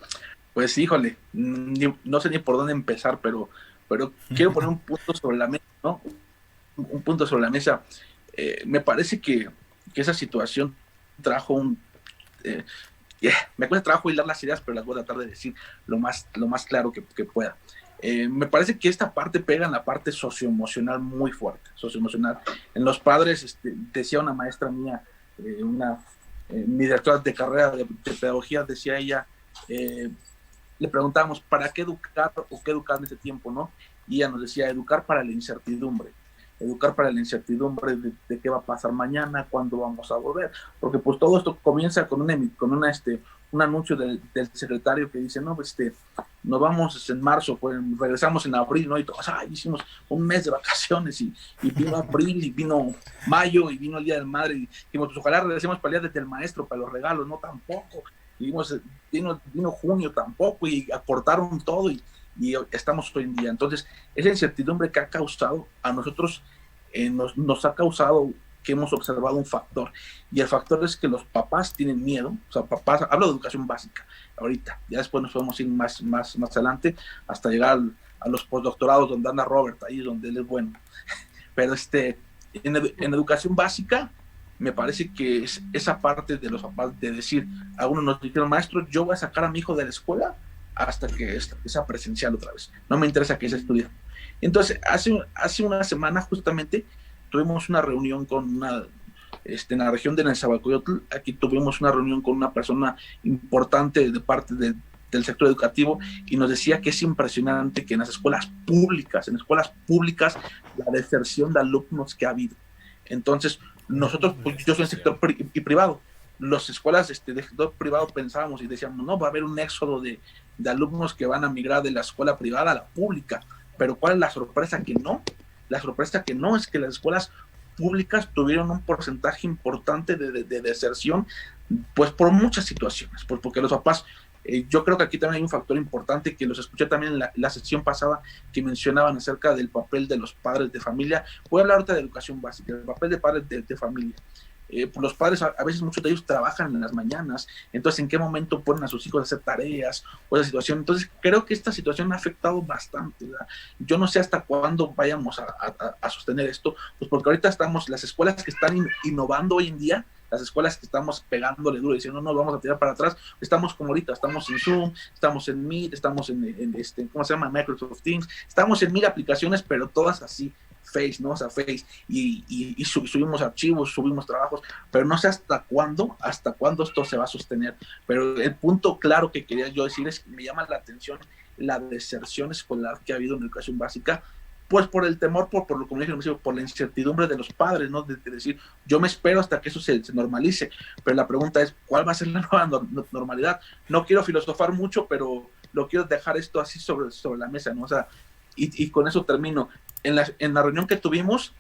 pues híjole, no sé ni por dónde empezar, pero quiero poner un punto sobre la mesa, ¿no? Un punto sobre la mesa. Me parece que esa situación trajo eh, me cuesta trabajo hilar las ideas, pero las voy a tratar de decir lo más claro que pueda. Me parece que esta parte pega en la parte socioemocional muy fuerte, socioemocional. En los padres, decía una maestra mía, mi directora de carrera de pedagogía, decía ella, le preguntábamos, ¿para qué educar o qué educar en ese tiempo, no? Y ella nos decía, educar para la incertidumbre. Educar para la incertidumbre de qué va a pasar mañana, cuándo vamos a volver. Porque pues todo esto comienza con un anuncio del secretario que dice, no, nos vamos en marzo, pues regresamos en abril, ¿no? Y todos, hicimos un mes de vacaciones y vino abril y vino mayo y vino el Día del Madre y dijimos, pues ojalá regresemos para el Día del Maestro, para los regalos, no, tampoco. Y vino junio tampoco y acortaron todo y estamos hoy en día. Entonces, esa incertidumbre que ha causado a nosotros, nos ha causado que hemos observado un factor, y el factor es que los papás tienen miedo. O sea, papás, hablo de educación básica ahorita, ya después nos podemos ir más adelante hasta llegar a los postdoctorados donde anda Robert, ahí donde él es bueno. Pero en educación básica me parece que es esa parte de los papás de decir, algunos nos dijeron, maestro, yo voy a sacar a mi hijo de la escuela hasta que sea presencial otra vez, no me interesa que se estudie. Entonces, hace una semana justamente tuvimos una reunión con en la región de Nezahualcóyotl. Aquí tuvimos una reunión con una persona importante de parte del sector educativo, y nos decía que es impresionante que en las escuelas públicas, la deserción de alumnos que ha habido. Entonces, nosotros, pues, yo soy en sector privado, las escuelas de sector privado pensábamos y decíamos, no, va a haber un éxodo de alumnos que van a migrar de la escuela privada a la pública. Pero ¿cuál es la sorpresa? Que no. La sorpresa que no es que las escuelas públicas tuvieron un porcentaje importante de deserción, pues por muchas situaciones, pues porque los papás, yo creo que aquí también hay un factor importante que los escuché también en la sesión pasada, que mencionaban acerca del papel de los padres de familia. Voy a hablar ahorita de educación básica, el papel de padres de familia. Los padres, a veces muchos de ellos trabajan en las mañanas, entonces ¿en qué momento ponen a sus hijos a hacer tareas o esa situación? Entonces creo que esta situación ha afectado bastante, ¿verdad? Yo no sé hasta cuándo vayamos a sostener esto, pues porque ahorita estamos, las escuelas que están innovando hoy en día, las escuelas que estamos pegándole duro, diciendo no vamos a tirar para atrás, estamos como ahorita, estamos en Zoom, estamos en Meet, estamos en ¿cómo se llama? Microsoft Teams, estamos en 1000 aplicaciones, pero todas así, Face, ¿no? O sea, Face, y subimos archivos, subimos trabajos, pero no sé hasta cuándo esto se va a sostener. Pero el punto claro que quería yo decir es que me llama la atención la deserción escolar que ha habido en educación básica, pues por el temor, por lo que dije, por la incertidumbre de los padres, ¿no? De decir, yo me espero hasta que eso se normalice, pero la pregunta es, ¿cuál va a ser la nueva normalidad? No quiero filosofar mucho, pero lo quiero dejar esto así sobre la mesa, ¿no? O sea, y con eso termino. En la reunión que tuvimos,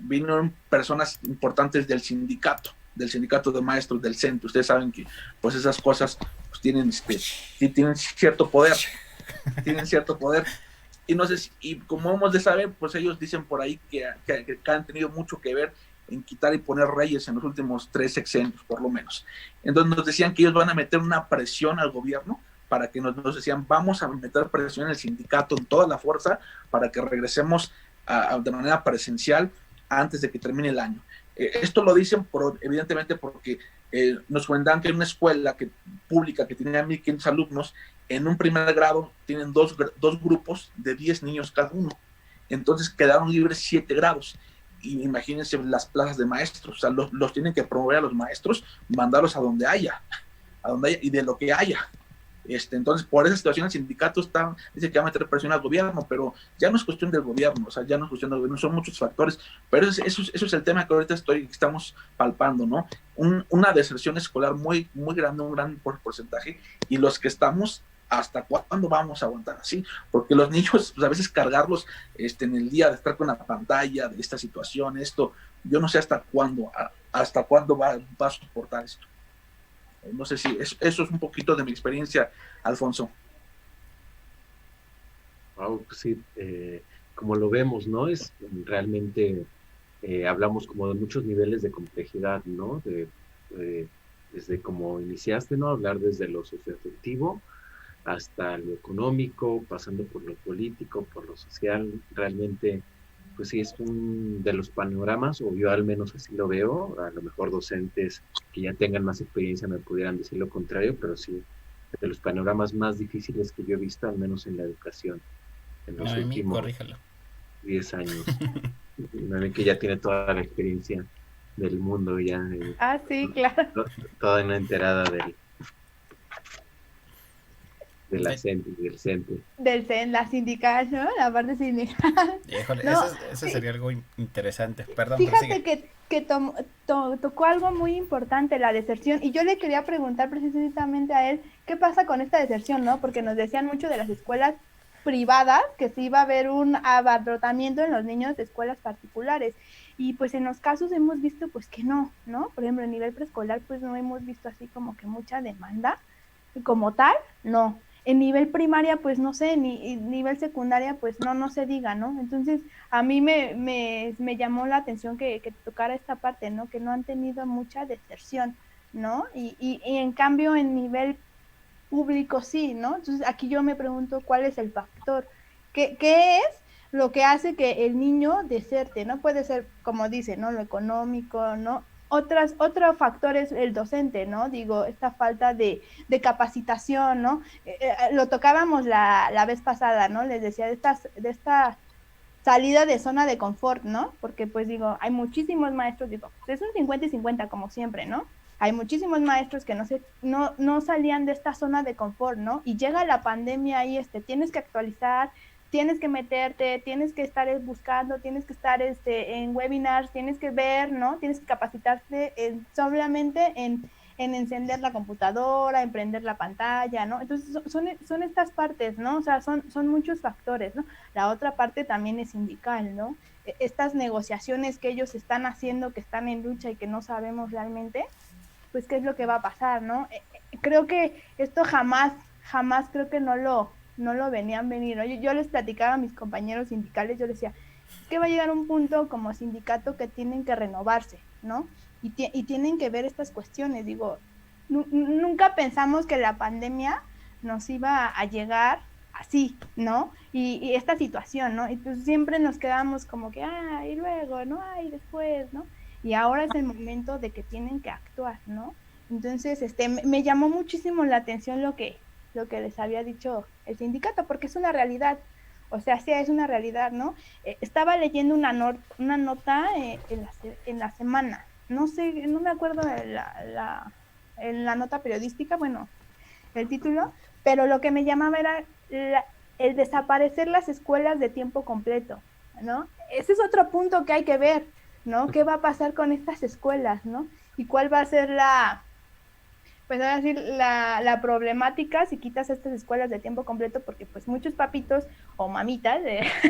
vinieron personas importantes del sindicato de maestros del centro. Ustedes saben que pues esas cosas pues, tienen cierto poder, y no sé y como hemos de saber, pues ellos dicen por ahí que han tenido mucho que ver en quitar y poner reyes en los últimos 3 sexenios, por lo menos. Entonces nos decían que ellos van a meter una presión al gobierno para que nos decían, vamos a meter presión en el sindicato, en toda la fuerza, para que regresemos de manera presencial antes de que termine el año. Esto lo dicen evidentemente porque nos cuentan que en una escuela pública que tenía 1,500 alumnos, en un primer grado tienen dos grupos de 10 niños cada uno. Entonces quedaron libres 7 grados. Y imagínense las plazas de maestros, o sea, los tienen que promover a los maestros, mandarlos a donde haya y de lo que haya. Entonces, por esa situación, el sindicato dice que va a meter presión al gobierno, pero ya no es cuestión del gobierno, o sea, ya no es cuestión del gobierno, son muchos factores, pero eso es el tema que ahorita estamos palpando, ¿no? Una deserción escolar muy, muy grande, un gran porcentaje, y los que estamos, ¿hasta cuándo vamos a aguantar así? Porque los niños, pues, a veces cargarlos en el día de estar con la pantalla, de esta situación, yo no sé hasta cuándo va a soportar esto. No sé si eso es un poquito de mi experiencia, Alfonso. Wow, pues sí, como lo vemos, ¿no? Es realmente, hablamos como de muchos niveles de complejidad, ¿no? Desde como iniciaste, ¿no? Hablar desde lo socioafectivo hasta lo económico, pasando por lo político, por lo social. Realmente, pues sí, es un de los panoramas, o yo al menos así lo veo. A lo mejor docentes que ya tengan más experiencia me pudieran decir lo contrario, pero sí, de los panoramas más difíciles que yo he visto, al menos en la educación, en los últimos 10 años. Noemí, que ya tiene toda la experiencia del mundo, ya. Sí, claro. Toda una enterada del... de la CENTE, del CENTE. Del CEN, la sindical, ¿no? La parte sindical. Híjole, No, eso sería algo interesante. Perdón, fíjate prosigue. que tocó algo muy importante, la deserción, y yo le quería preguntar precisamente a él, ¿qué pasa con esta deserción, no? Porque nos decían mucho de las escuelas privadas, que sí iba a haber un abarrotamiento en los niños de escuelas particulares, y pues en los casos hemos visto pues que no, ¿no? Por ejemplo, a nivel preescolar pues no hemos visto así como que mucha demanda, como tal, no. En nivel primaria, pues no sé, ni nivel secundaria, pues no se diga, ¿no? Entonces, a mí me llamó la atención que tocara esta parte, ¿no? Que no han tenido mucha deserción, ¿no? Y en cambio, en nivel público sí, ¿no? Entonces, aquí yo me pregunto cuál es el factor. ¿Qué es lo que hace que el niño deserte? No puede ser, como dice, ¿no? Lo económico, ¿no? Otro factor es el docente, ¿no? Digo, esta falta de capacitación, ¿no? Lo tocábamos la vez pasada, ¿no? Les decía de esta salida de zona de confort, ¿no? Porque pues digo, hay muchísimos maestros, digo, pues es un 50 y 50 como siempre, ¿no? Hay muchísimos maestros que no salían de esta zona de confort, ¿no? Y llega la pandemia y tienes que actualizar, tienes que meterte, tienes que estar buscando, tienes que estar en webinars, tienes que ver, ¿no? Tienes que capacitarte solamente en encender la computadora, en prender la pantalla, ¿no? Entonces son estas partes, ¿no? O sea, son muchos factores, ¿no? La otra parte también es sindical, ¿no? Estas negociaciones que ellos están haciendo, que están en lucha y que no sabemos realmente, pues qué es lo que va a pasar, ¿no? Creo que esto jamás creo que no lo venían venir, ¿no? Yo les platicaba a mis compañeros sindicales, yo les decía, es que va a llegar un punto como sindicato que tienen que renovarse, ¿no? Y tienen que ver estas cuestiones, digo, nunca pensamos que la pandemia nos iba a llegar así, ¿no? Y esta situación, ¿no? Y pues siempre nos quedamos como que, y luego, ¿no? Y después, ¿no? Y ahora es el momento de que tienen que actuar, ¿no? Entonces, me llamó muchísimo la atención lo que les había dicho el sindicato, porque es una realidad, o sea, sí es una realidad, ¿no? Estaba leyendo una nota en la semana, no sé, no me acuerdo de en la nota periodística, bueno, el título, pero lo que me llamaba era el desaparecer las escuelas de tiempo completo, ¿no? Ese es otro punto que hay que ver, ¿no? ¿Qué va a pasar con estas escuelas, ¿no? Y cuál va a ser pues a decir, la problemática si quitas estas escuelas de tiempo completo, porque pues muchos papitos o mamitas,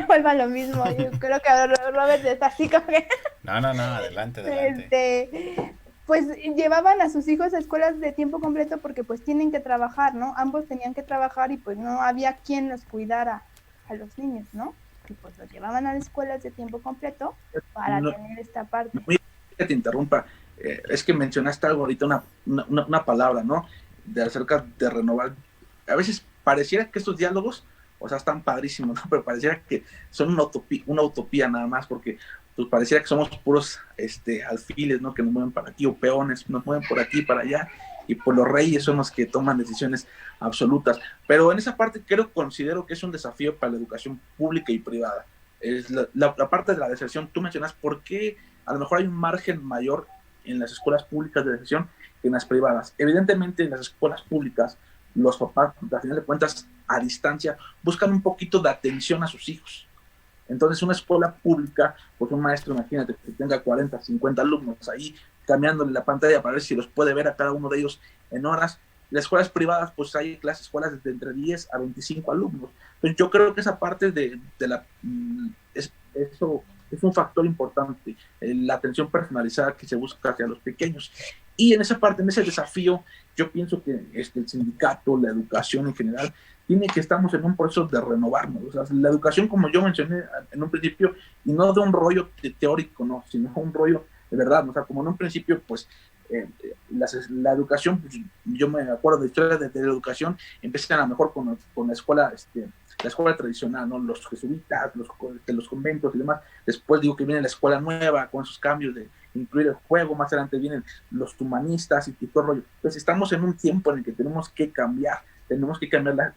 vuelvan lo mismo, yo creo que Robert está así como que... No, adelante. Pues llevaban a sus hijos a escuelas de tiempo completo porque pues tienen que trabajar, ¿no? Ambos tenían que trabajar y pues no había quien los cuidara a los niños, ¿no? Y pues los llevaban a las escuelas de tiempo completo para tener esta parte. Que te interrumpa, es que mencionaste algo ahorita, una palabra, ¿no? De acerca de renovar. A veces pareciera que estos diálogos, o sea, están padrísimos, ¿no? Pero pareciera que son una utopía nada más, porque pues pareciera que somos puros alfiles, ¿no? Que nos mueven para aquí, o peones, nos mueven por aquí, para allá, y pues los reyes son los que toman decisiones absolutas. Pero en esa parte considero que es un desafío para la educación pública y privada. Es la parte de la deserción. Tú mencionas por qué a lo mejor hay un margen mayor en las escuelas públicas de deserción que en las privadas. Evidentemente, en las escuelas públicas, los papás, a final de cuentas, a distancia, buscan un poquito de atención a sus hijos. Entonces, una escuela pública, pues un maestro, imagínate, que tenga 40, 50 alumnos ahí, cambiándole la pantalla para ver si los puede ver a cada uno de ellos en horas. Las escuelas privadas, pues hay escuelas de entre 10 a 25 alumnos. Entonces, yo creo que esa parte eso es un factor importante, la atención personalizada que se busca hacia los pequeños. Y en esa parte, en ese desafío, yo pienso que el sindicato, la educación en general, estamos en un proceso de renovarnos. O sea, la educación, como yo mencioné en un principio, y no de un rollo teórico, no, sino un rollo de verdad. O sea, como en un principio, pues, la educación, pues, yo me acuerdo de historias de la educación, empiezan a lo mejor con la escuela, la escuela tradicional, ¿no? Los jesuitas, los conventos y demás. Después digo que viene la escuela nueva con esos cambios de incluir el juego, más adelante vienen los humanistas y todo el rollo. Entonces estamos en un tiempo en el que tenemos que cambiar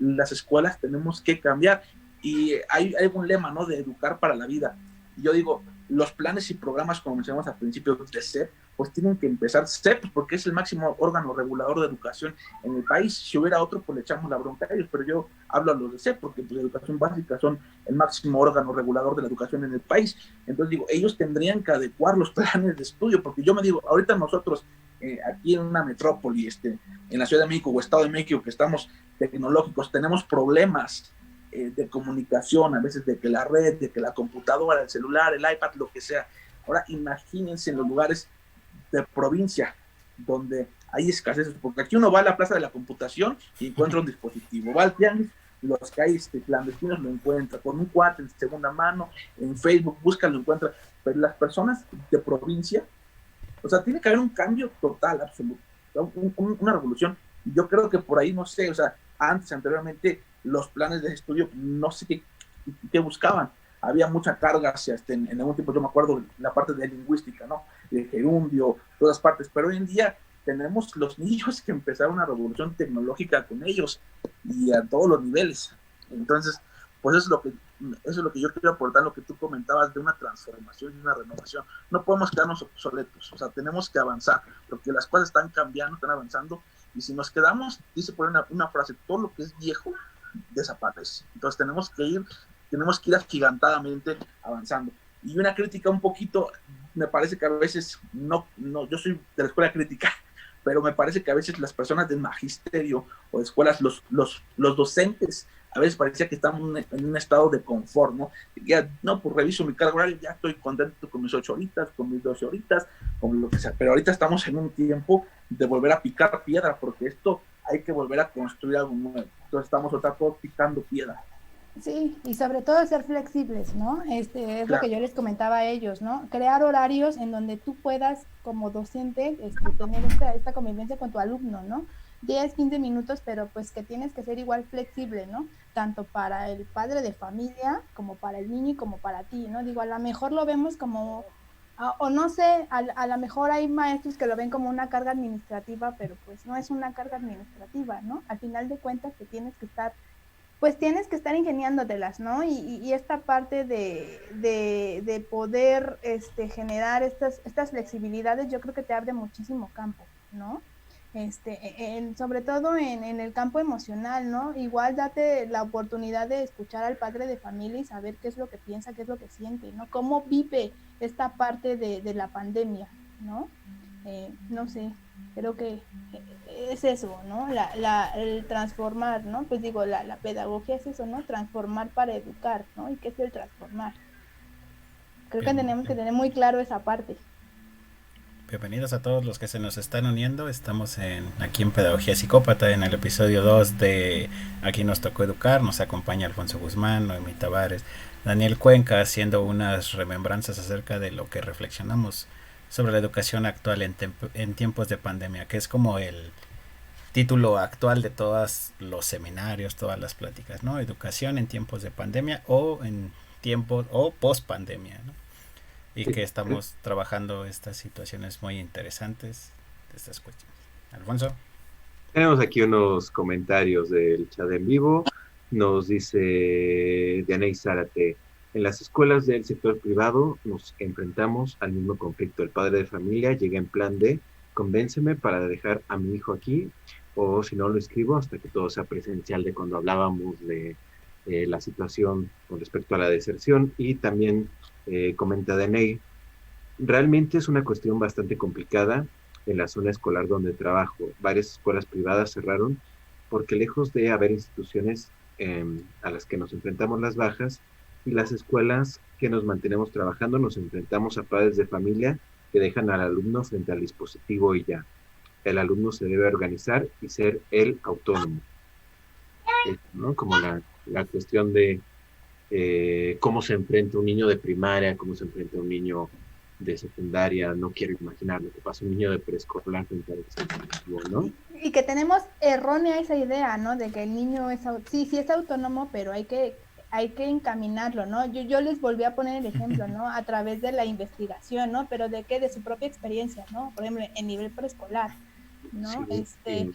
las escuelas, tenemos que cambiar, y hay un lema, ¿no? De educar para la vida. Y yo digo, los planes y programas, como mencionamos al principio, de SEP, pues tienen que empezar SEP, porque es el máximo órgano regulador de educación en el país. Si hubiera otro, pues le echamos la bronca a ellos, pero yo hablo a los de SEP, porque pues, la educación básica son el máximo órgano regulador de la educación en el país. Entonces digo, ellos tendrían que adecuar los planes de estudio, porque yo me digo, ahorita nosotros, aquí en una metrópoli, en la Ciudad de México o Estado de México, que estamos tecnológicos, tenemos problemas de comunicación, a veces de que la red, de que la computadora, el celular, el iPad, lo que sea. Ahora imagínense en los lugares de provincia donde hay escasez, porque aquí uno va a la plaza de la computación y encuentra un dispositivo, va al tianguis, los que hay clandestinos lo encuentra, con un cuate en segunda mano, en Facebook, busca, lo encuentra, pero las personas de provincia, o sea, tiene que haber un cambio total, absoluto, una revolución. Yo creo que por ahí, no sé, o sea, anteriormente, los planes de estudio, no sé qué buscaban. Había mucha carga hacia, en algún tiempo, yo me acuerdo, la parte de lingüística, ¿no? De gerundio, todas partes, pero hoy en día tenemos los niños que empezaron una revolución tecnológica con ellos y a todos los niveles. Entonces, pues eso es lo que yo quiero aportar, lo que tú comentabas de una transformación y una renovación. No podemos quedarnos obsoletos, o sea, tenemos que avanzar, porque las cosas están cambiando, están avanzando, y si nos quedamos, dice por una frase, todo lo que es viejo desaparece. Entonces tenemos que ir agigantadamente avanzando. Y una crítica un poquito, me parece que a veces, no, yo soy de la escuela crítica, pero me parece que a veces las personas del magisterio o de escuelas, los docentes, a veces parecía que están en un estado de confort, ¿no? Ya, no, pues reviso mi carga horaria, ya estoy contento con mis 8 horitas, con mis 12 horitas, con lo que sea, pero ahorita estamos en un tiempo de volver a picar piedra, porque esto hay que volver a construir algo nuevo. Entonces estamos otra vez picando piedra. Sí, y sobre todo ser flexibles, ¿no? Es claro. Lo que yo les comentaba a ellos, ¿no? Crear horarios en donde tú puedas, como docente, tener esta convivencia con tu alumno, ¿no? 10, 15 minutos, pero pues que tienes que ser igual flexible, ¿no? Tanto para el padre de familia, como para el niño y como para ti, ¿no? Digo, a lo mejor lo vemos como, o no sé, a lo mejor hay maestros que lo ven como una carga administrativa, pero pues no es una carga administrativa, ¿no? Al final de cuentas te tienes que estar ingeniándotelas, ¿no? Y esta parte de poder generar estas flexibilidades, yo creo que te abre muchísimo campo, ¿no? Sobre todo en el campo emocional, ¿no? Igual date la oportunidad de escuchar al padre de familia y saber qué es lo que piensa, qué es lo que siente, ¿no? Cómo vive esta parte de la pandemia, ¿no? No sé, creo que es eso, ¿no? El transformar, ¿no? Pues digo, la pedagogía es eso, ¿no? Transformar para educar, ¿no? ¿Y qué es el transformar? Creo que tenemos que tener muy claro esa parte. Bienvenidos a todos los que se nos están uniendo. Estamos aquí en Pedagogía Psicópata, en el episodio 2 de Aquí nos tocó educar. Nos acompaña Alfonso Guzmán, Noemí Tavares, Daniel Cuenca, haciendo unas remembranzas acerca de lo que reflexionamos sobre la educación actual en tiempos de pandemia, que es como el título actual de todos los seminarios, todas las pláticas, ¿no? Educación en tiempos de pandemia o en tiempos o post pandemia, ¿no? Y que estamos trabajando estas situaciones muy interesantes de estas cuestiones. Alfonso. Tenemos aquí unos comentarios del chat en vivo. Nos dice Dianey Zárate: en las escuelas del sector privado nos enfrentamos al mismo conflicto. El padre de familia llega en plan de convénceme para dejar a mi hijo aquí, o si no lo escribo hasta que todo sea presencial, de cuando hablábamos de la situación con respecto a la deserción. Y también comenta Deney: realmente es una cuestión bastante complicada en la zona escolar donde trabajo. Varias escuelas privadas cerraron porque lejos de haber instituciones a las que nos enfrentamos las bajas, y las escuelas que nos mantenemos trabajando nos enfrentamos a padres de familia que dejan al alumno frente al dispositivo y ya. El alumno se debe organizar y ser él autónomo, ¿no? Como la cuestión de cómo se enfrenta un niño de primaria, cómo se enfrenta un niño de secundaria. No quiero imaginar lo que pasa un niño de preescolar frente al dispositivo, ¿no? Y que tenemos errónea esa idea, ¿no? De que el niño sí es autónomo, pero hay que encaminarlo, ¿no? Yo les volví a poner el ejemplo, ¿no? A través de la investigación, ¿no? Pero de su propia experiencia, ¿no? Por ejemplo, en nivel preescolar. ¿no? Sí, sí,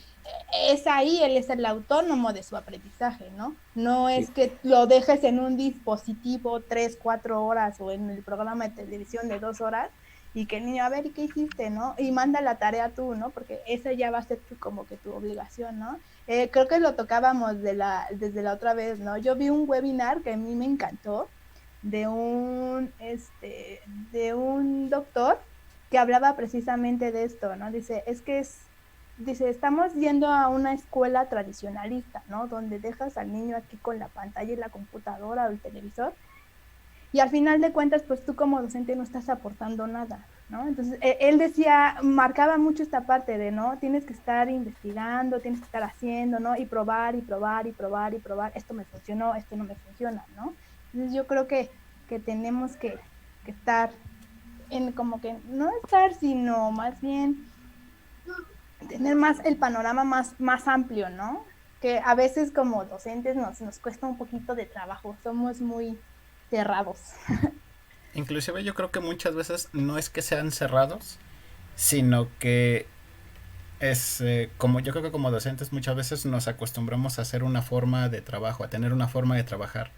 Es ahí, él es el autónomo de su aprendizaje, ¿no? No sí. es que lo dejes en un dispositivo 3, 4 horas o en el programa de televisión de 2 horas y que el niño, a ver, ¿y qué hiciste, no? Y manda la tarea tú, ¿no? Porque esa ya va a ser como que tu obligación, ¿no? Creo que lo tocábamos desde la otra vez, ¿no? Yo vi un webinar que a mí me encantó de de un doctor que hablaba precisamente de esto, ¿no? Dice, estamos yendo a una escuela tradicionalista, ¿no? Donde dejas al niño aquí con la pantalla y la computadora o el televisor y al final de cuentas, pues tú como docente no estás aportando nada, ¿no? Entonces, él decía, marcaba mucho esta parte de, ¿no? Tienes que estar investigando, tienes que estar haciendo, ¿no? Y probar, y probar, y probar, y probar, esto me funcionó, esto no me funciona, ¿no? Entonces, yo creo que tenemos que estar en como que, no estar, sino más bien tener más el panorama más amplio, ¿no? Que a veces como docentes nos cuesta un poquito de trabajo, somos muy cerrados. Inclusive yo creo que muchas veces no es que sean cerrados, sino que es como yo creo que como docentes muchas veces nos acostumbramos a hacer una forma de trabajo, a tener una forma de trabajar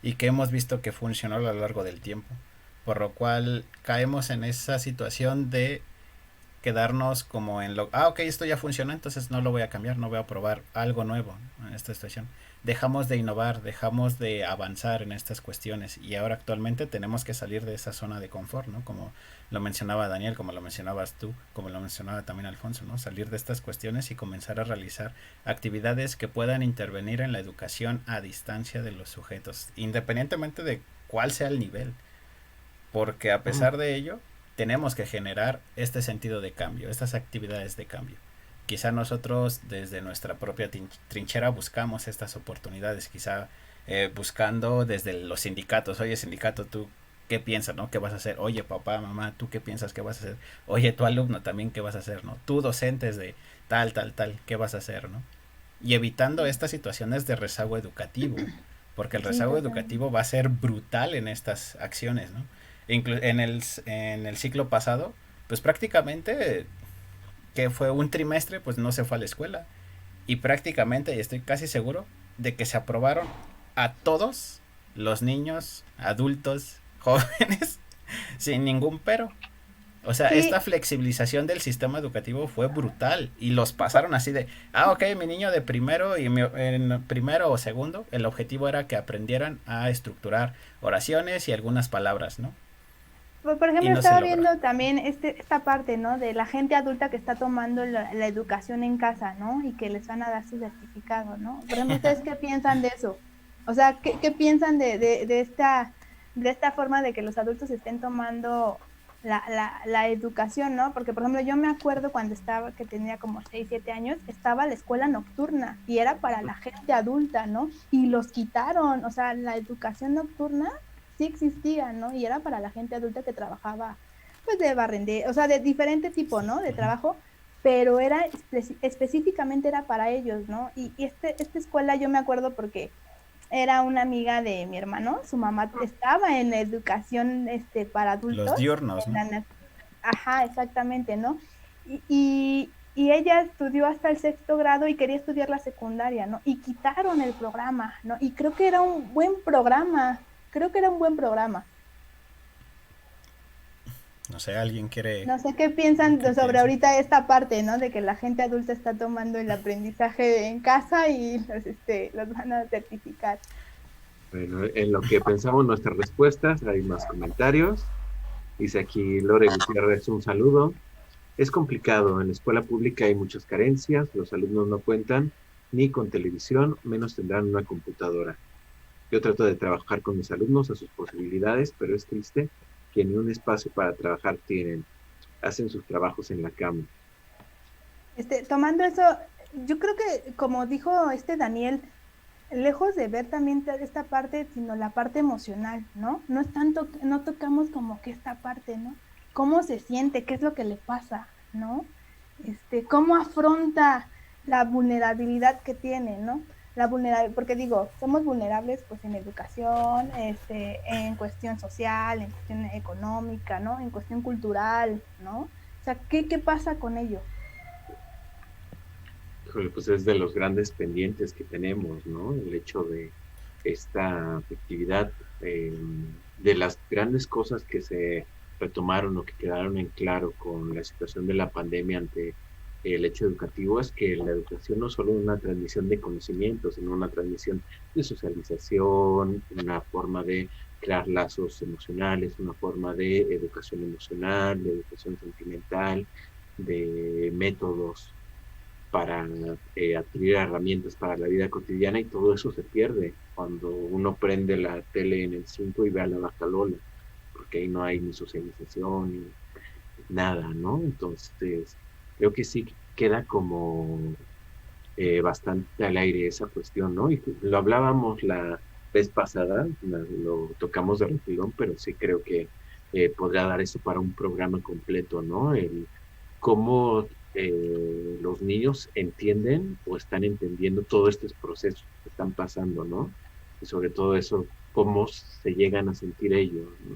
y que hemos visto que funcionó a lo largo del tiempo, por lo cual caemos en esa situación de quedarnos como en lo, ah, ok, esto ya funciona, entonces no lo voy a cambiar, no voy a probar algo nuevo en esta situación. Dejamos de innovar, dejamos de avanzar en estas cuestiones y ahora actualmente tenemos que salir de esa zona de confort, ¿no? Como lo mencionaba Daniel, como lo mencionabas tú, como lo mencionaba también Alfonso, ¿no? Salir de estas cuestiones y comenzar a realizar actividades que puedan intervenir en la educación a distancia de los sujetos, independientemente de cuál sea el nivel, porque a Mm, pesar de ello tenemos que generar este sentido de cambio, estas actividades de cambio. Quizá nosotros desde nuestra propia trinchera buscamos estas oportunidades, quizá buscando desde los sindicatos, oye sindicato, tú qué piensas, ¿no? ¿Qué vas a hacer? Oye papá, mamá, ¿tú qué piensas que vas a hacer? Oye tu alumno también, ¿qué vas a hacer? ¿No? Tú docentes de tal, tal, tal, ¿qué vas a hacer? ¿No? Y evitando estas situaciones de rezago educativo, porque el Sí, rezago totalmente. educativo va a ser brutal en estas acciones, ¿no? En el ciclo pasado, pues prácticamente que fue un trimestre, pues no se fue a la escuela. Y prácticamente, y estoy casi seguro, de que se aprobaron a todos los niños, adultos, jóvenes, sin ningún pero. O sea, esta Sí, flexibilización del sistema educativo fue brutal y los pasaron así de, ah, ok, mi niño de primero y en primero o segundo, el objetivo era que aprendieran a estructurar oraciones y algunas palabras, ¿no? por Y ejemplo, no se estaba logró. viendo también esta parte, ¿no? De la gente adulta que está tomando la educación en casa, ¿no? Y que les van a dar su certificado, ¿no? Por ejemplo, ¿ustedes qué piensan de eso? O sea, ¿qué piensan de esta forma de que los adultos estén tomando la educación, ¿no? Porque, por ejemplo, yo me acuerdo cuando estaba, que tenía como 6 7 años, estaba la escuela nocturna y era para la gente adulta, ¿no? Y los quitaron, o sea, la educación nocturna sí existía, ¿no? Y era para la gente adulta que trabajaba, pues de barrendero, o sea, de diferente tipo, ¿no? De Ujú. trabajo, pero era específicamente era para ellos, ¿no? Y esta escuela yo me acuerdo porque era una amiga de mi hermano, su mamá estaba en la educación para Los adultos, diurnos, ¿no? ajá, exactamente, ¿no? Y ella estudió hasta el 6.º grado y quería estudiar la secundaria, ¿no? Y quitaron el programa, ¿no? Y creo que era un buen programa, creo que era un buen programa. No sé, alguien quiere, No sé qué piensan ¿qué sobre piensa? ahorita esta parte, ¿no? De que la gente adulta está tomando el aprendizaje en casa y los van a certificar. Bueno, en lo que pensamos nuestras respuestas, hay más comentarios. Dice aquí Lore Gutiérrez, un saludo. Es complicado, en la escuela pública hay muchas carencias, los alumnos no cuentan ni con televisión, menos tendrán una computadora. Yo trato de trabajar con mis alumnos a sus posibilidades, pero es triste que ni un espacio para trabajar tienen. Hacen sus trabajos en la cama. Tomando eso, yo creo que como dijo Daniel, lejos de ver también esta parte, sino la parte emocional, ¿no? No es tanto, no tocamos como que esta parte, ¿no? ¿Cómo se siente? ¿Qué es lo que le pasa? ¿No? ¿Cómo afronta la vulnerabilidad que tiene, ¿no? La vulnerabilidad, porque digo, somos vulnerables pues en educación, en cuestión social, en cuestión económica, ¿no? En cuestión cultural, ¿no? O sea, ¿qué pasa con ello? Híjole, pues es de los grandes pendientes que tenemos, ¿no? El hecho de esta actividad, de las grandes cosas que se retomaron o que quedaron en claro con la situación de la pandemia ante el hecho educativo, es que la educación no solo es una transmisión de conocimientos, sino una transmisión de socialización, una forma de crear lazos emocionales, una forma de educación emocional, de educación sentimental, de métodos para adquirir herramientas para la vida cotidiana, y todo eso se pierde cuando uno prende la tele en el 5 y ve a la vaca Lola, porque ahí no hay ni socialización ni nada, ¿no? Entonces, creo que sí queda como bastante al aire esa cuestión, ¿no? Y lo hablábamos la vez pasada, lo tocamos de refilón, pero sí creo que podría dar eso para un programa completo, ¿no? El cómo los niños entienden o están entendiendo todos estos procesos que están pasando, ¿no? Y sobre todo eso, cómo se llegan a sentir ellos, ¿no?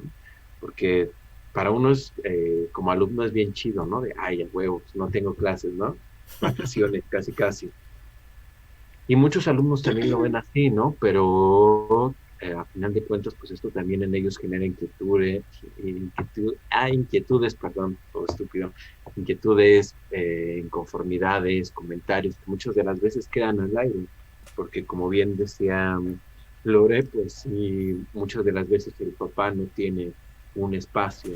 Porque para uno es, como alumno es bien chido, ¿no? De, ay, a huevos, no tengo clases, ¿no? Vacaciones, casi, casi. Y muchos alumnos también lo ven así, ¿no? Pero a final de cuentas, pues esto también en ellos genera inquietudes, perdón, todo estúpido, inquietudes, inconformidades, comentarios, que muchas de las veces quedan al aire, porque como bien decía Lore, pues sí, muchas de las veces el papá no tiene un espacio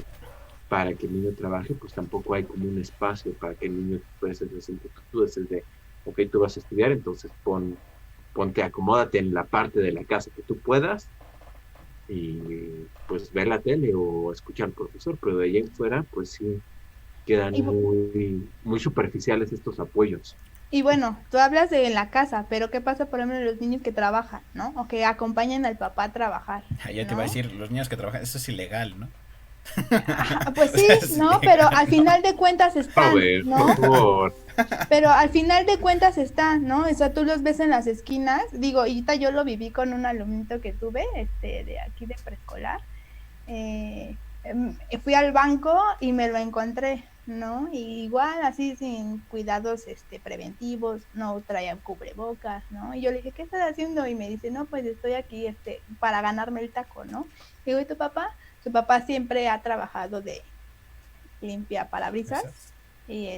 para que el niño trabaje, pues tampoco hay como un espacio para que el niño pueda hacer las inquietudes desde, ok, tú vas a estudiar, entonces ponte, acomódate en la parte de la casa que tú puedas y pues ver la tele o escuchar al profesor, pero de ahí en fuera, pues sí, quedan muy, muy superficiales estos apoyos. Y bueno, tú hablas de en la casa, pero ¿qué pasa, por ejemplo, los niños que trabajan, ¿no? O que acompañan al papá a trabajar. Ya ¿no? te iba a decir, los niños que trabajan, eso es ilegal, ¿no? Pues sí, ¿no? Pero al final de cuentas están, A ver, ¿no? por favor. Pero al final de cuentas están, ¿no? O sea, tú los ves en las esquinas. Digo, ahorita yo lo viví con un alumnito que tuve, de aquí de preescolar. Fui al banco y me lo encontré, ¿no? Y igual así sin cuidados preventivos, no traía cubrebocas, ¿no? Y yo le dije, ¿qué estás haciendo? Y me dice, no, pues estoy aquí para ganarme el taco, ¿no? Digo, ¿y tu papá? Su papá siempre ha trabajado de limpia parabrisas. Y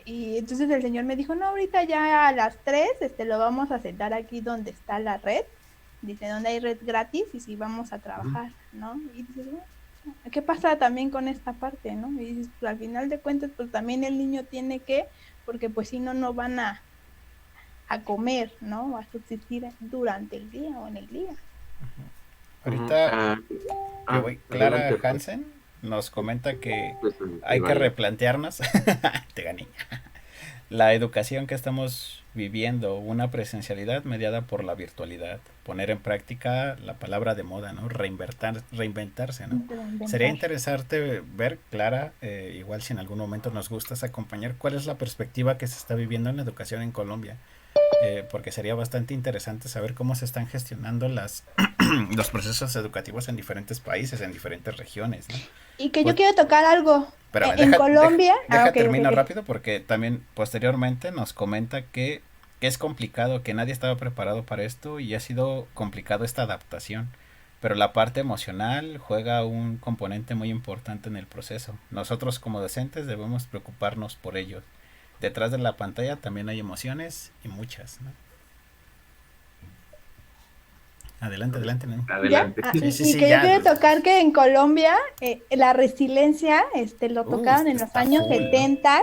y entonces el señor me dijo, no, ahorita ya a las 3, lo vamos a sentar aquí donde está la red. Dice, donde hay red gratis, y si vamos a trabajar, ¿no? Y dices, bueno, ¿qué pasa también con esta parte, no? Y dices, pues al final de cuentas, pues también el niño tiene que, porque pues si no, no van a comer, ¿no? A subsistir durante el día o en el día. Ahorita Clara adelante, Hansen nos comenta que pues, hay que vale. replantearnos te gané la educación que estamos viviendo, una presencialidad mediada por la virtualidad, poner en práctica la palabra de moda, ¿no? Reinventarse, ¿no? Sería interesante ver, Clara, igual si en algún momento nos gustas acompañar, cuál es la perspectiva que se está viviendo en la educación en Colombia, porque sería bastante interesante saber cómo se están gestionando los procesos educativos en diferentes países, en diferentes regiones, ¿no? Y que yo quiero tocar algo. Pero en Colombia... termino rápido, porque también posteriormente nos comenta que es complicado, que nadie estaba preparado para esto y ha sido complicado esta adaptación. Pero la parte emocional juega un componente muy importante en el proceso. Nosotros como docentes debemos preocuparnos por ellos. Detrás de la pantalla también hay emociones, y muchas, ¿no? Adelante, ¿no? Adelante. Sí, que yo quiero tocar que en Colombia la resiliencia lo tocaron en los años 70,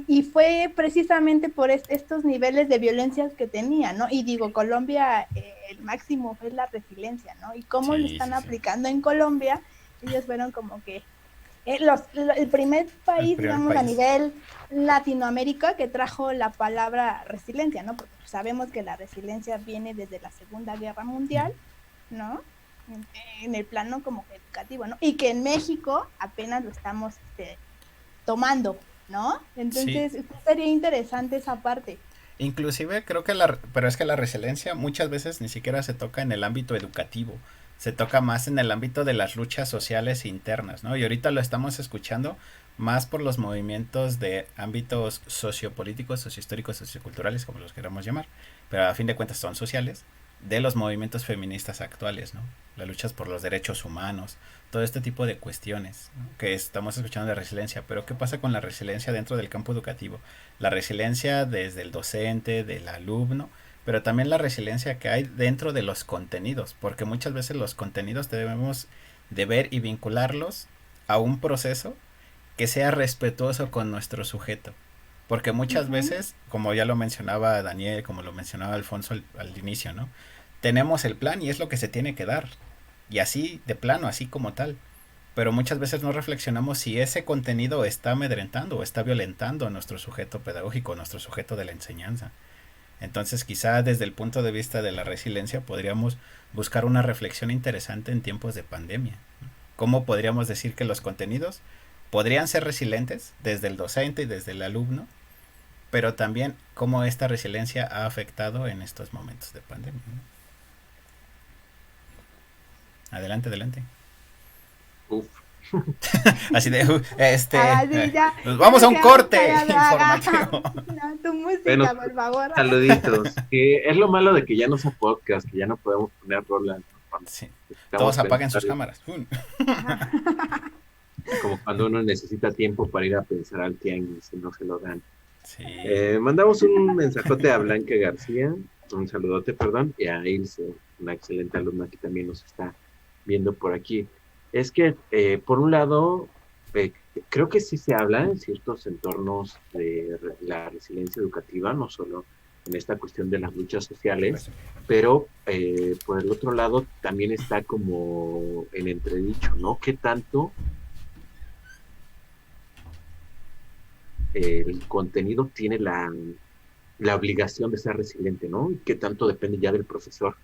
y fue precisamente por estos niveles de violencias que tenía, ¿no? Y digo, Colombia, el máximo es la resiliencia, ¿no? Y cómo lo están aplicando en Colombia, ellos fueron como que el primer país, digamos, a nivel Latinoamérica que trajo la palabra resiliencia, ¿no? Porque sabemos que la resiliencia viene desde la Segunda Guerra Mundial, ¿no? En el plano como que educativo, ¿no? Y que en México apenas lo estamos tomando, ¿no? Entonces sería interesante esa parte. Inclusive creo que pero es que la resiliencia muchas veces ni siquiera se toca en el ámbito educativo, se toca más en el ámbito de las luchas sociales internas, ¿no? Y ahorita lo estamos escuchando más por los movimientos de ámbitos sociopolíticos, sociohistóricos, socioculturales, como los queramos llamar, pero a fin de cuentas son sociales, de los movimientos feministas actuales, ¿no? Las luchas por los derechos humanos, todo este tipo de cuestiones, ¿no? Que estamos escuchando de resiliencia, pero ¿qué pasa con la resiliencia dentro del campo educativo? La resiliencia desde el docente, del alumno, pero también la resiliencia que hay dentro de los contenidos, porque muchas veces los contenidos debemos de ver y vincularlos a un proceso que sea respetuoso con nuestro sujeto. Porque muchas veces, como ya lo mencionaba Daniel, como lo mencionaba Alfonso al inicio, ¿no? Tenemos el plan y es lo que se tiene que dar. Y así, de plano, así como tal. Pero muchas veces no reflexionamos si ese contenido está amedrentando o está violentando a nuestro sujeto pedagógico, a nuestro sujeto de la enseñanza. Entonces, quizá desde el punto de vista de la resiliencia podríamos buscar una reflexión interesante en tiempos de pandemia. ¿Cómo podríamos decir que los contenidos podrían ser resilientes desde el docente y desde el alumno, pero también cómo esta resiliencia ha afectado en estos momentos de pandemia, ¿no? Adelante, adelante. Uf. Así de, Sí, ya, nos vamos a un corte informativo. informativo. No, tu música, Bueno, por favor. saluditos. Que es lo malo de que ya no sea podcast, que ya no podemos poner rolas, ¿no? Cuando Sí. necesitamos Todos apaguen pensar, sus cámaras. como cuando uno necesita tiempo para ir a pensar al tianguis y no se lo dan. Sí. Mandamos un mensajote a Blanca García, un saludote, perdón, y a Ilse, una excelente alumna que también nos está viendo por aquí. Es que, por un lado, creo que sí se habla en ciertos entornos de la resiliencia educativa, no solo en esta cuestión de las luchas sociales, pero por el otro lado también está como en entredicho, ¿no? ¿Qué tanto el contenido tiene la obligación de ser resiliente, ¿no? Y qué tanto depende ya del profesor,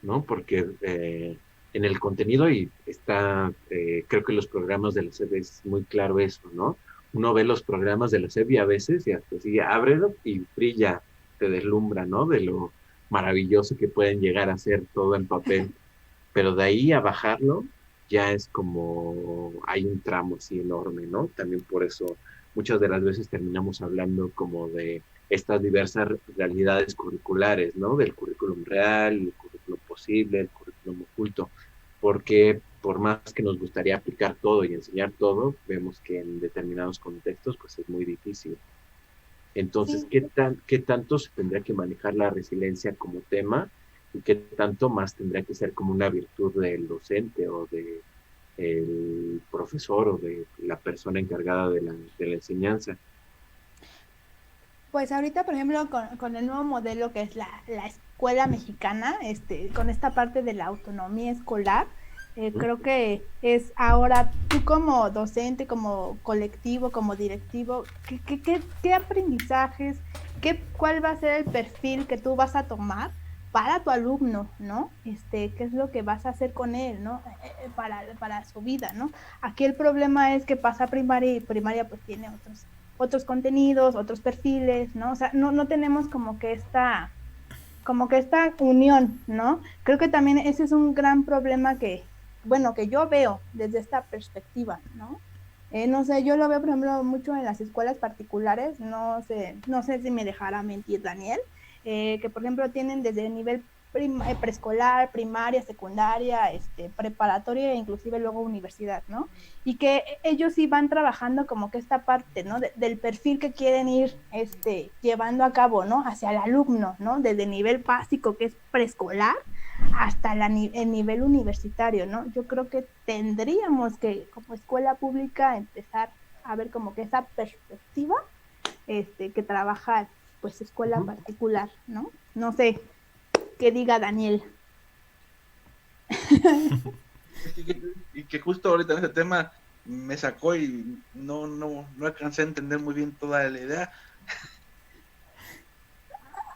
¿no? Porque en el contenido y está, creo que los programas de la SEP es muy claro eso, ¿no? Uno ve los programas de la SEP y a veces y hasta así, ábrelo y brilla, te deslumbra, ¿no? De lo maravilloso que pueden llegar a ser todo en papel. Pero de ahí a bajarlo ya es como hay un tramo así enorme, ¿no? También por eso muchas de las veces terminamos hablando como de estas diversas realidades curriculares, ¿no? Del currículum real, el currículum posible, el currículum oculto, porque por más que nos gustaría aplicar todo y enseñar todo, vemos que en determinados contextos pues es muy difícil. Entonces, Sí. ¿qué tanto se tendría que manejar la resiliencia como tema y qué tanto más tendría que ser como una virtud del docente o de el profesor o de la persona encargada de la enseñanza? Pues ahorita, por ejemplo, con el nuevo modelo que es la escuela mexicana, con esta parte de la autonomía escolar, creo que es ahora tú como docente, como colectivo, como directivo, ¿qué aprendizajes, cuál va a ser el perfil que tú vas a tomar para tu alumno, ¿no? ¿Qué es lo que vas a hacer con él, ¿no? Para su vida, ¿no? Aquí el problema es que pasa primaria y primaria pues tiene otros contenidos, otros perfiles, ¿no? O sea, no tenemos como que esta unión, ¿no? Creo que también ese es un gran problema que yo veo desde esta perspectiva, ¿no? No sé, yo lo veo, por ejemplo, mucho en las escuelas particulares, no sé si me dejará mentir Daniel, que por ejemplo tienen desde el nivel preescolar, primaria, secundaria, preparatoria e inclusive luego universidad, ¿no? Y que ellos sí van trabajando como que esta parte, ¿no? Del perfil que quieren ir llevando a cabo, ¿no? Hacia el alumno, ¿no? Desde el nivel básico que es preescolar hasta el nivel universitario, ¿no? Yo creo que tendríamos que como escuela pública empezar a ver como que esa perspectiva que trabaja pues escuela particular, ¿no? No sé, que diga Daniel. Y que justo ahorita en ese tema me sacó y no alcancé a entender muy bien toda la idea.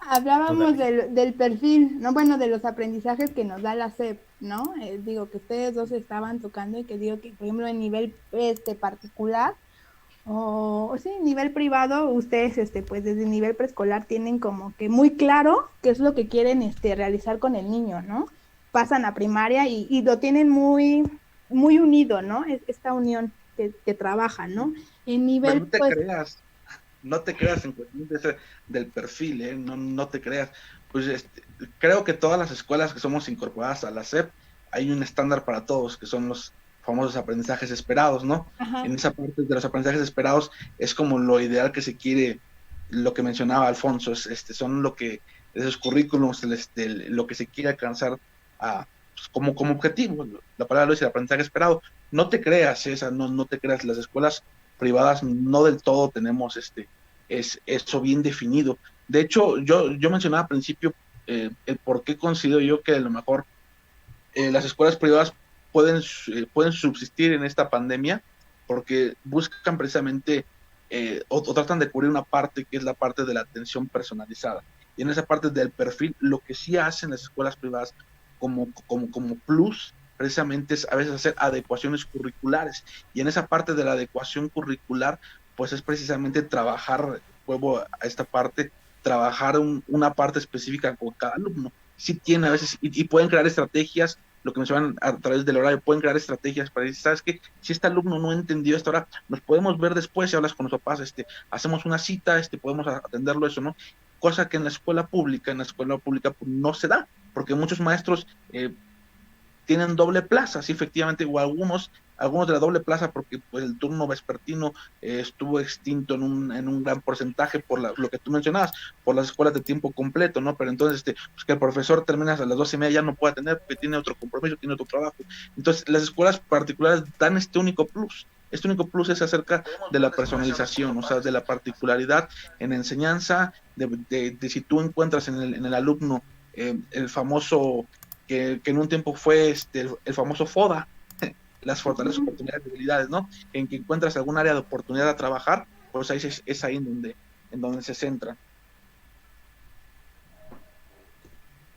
Hablábamos del perfil, ¿no? Bueno, de los aprendizajes que nos da la SEP, ¿no? Digo que ustedes dos estaban tocando y que digo que, por ejemplo, en nivel particular o sí, nivel privado, ustedes, pues desde el nivel preescolar tienen como que muy claro qué es lo que quieren realizar con el niño, ¿no? pasan a primaria y lo tienen muy, muy unido, ¿no? Esta unión que trabaja, ¿no? En Pero nivel, no te pues, creas, no te creas en cuestión del perfil, ¿eh? No, no te creas. Pues creo que todas las escuelas que somos incorporadas a la SEP, hay un estándar para todos, que son los famosos aprendizajes esperados, ¿no? ajá, En esa parte de los aprendizajes esperados es como lo ideal que se quiere, lo que mencionaba Alfonso, son esos currículums, lo que se quiere alcanzar pues, como objetivo. La palabra lo dice, el aprendizaje esperado. No te creas, no te creas, las escuelas privadas no del todo tenemos eso bien definido. De hecho, yo mencionaba al principio el por qué considero yo que a lo mejor las escuelas privadas pueden subsistir en esta pandemia porque buscan precisamente o tratan de cubrir una parte que es la parte de la atención personalizada. Y en esa parte del perfil, lo que sí hacen las escuelas privadas como plus, precisamente es a veces hacer adecuaciones curriculares. Y en esa parte de la adecuación curricular, pues es precisamente trabajar, vuelvo a esta parte, trabajar una parte específica con cada alumno. Sí tiene a veces, y pueden crear estrategias, lo que mencionan a través del horario, pueden crear estrategias para decir, ¿sabes qué? Si este alumno no entendió esto ahora, nos podemos ver después, si hablas con los papás, hacemos una cita, podemos atenderlo, eso, ¿no? Cosa que en la escuela pública pues, no se da, porque muchos maestros tienen doble plaza, sí, efectivamente, o algunos de la doble plaza, porque pues el turno vespertino estuvo extinto en un gran porcentaje por lo que tú mencionabas, por las escuelas de tiempo completo, ¿no? Pero entonces, pues que el profesor termina a las 12:30 ya no puede atender porque tiene otro compromiso, tiene otro trabajo. Entonces, las escuelas particulares dan este único plus. Este único plus es acerca de la personalización, o sea, de la particularidad en enseñanza, de si tú encuentras en el alumno el famoso que en un tiempo fue el famoso FODA, las fortalezas, oportunidades, debilidades, ¿no? En que encuentras algún área de oportunidad a trabajar, pues ahí es ahí en donde se centra.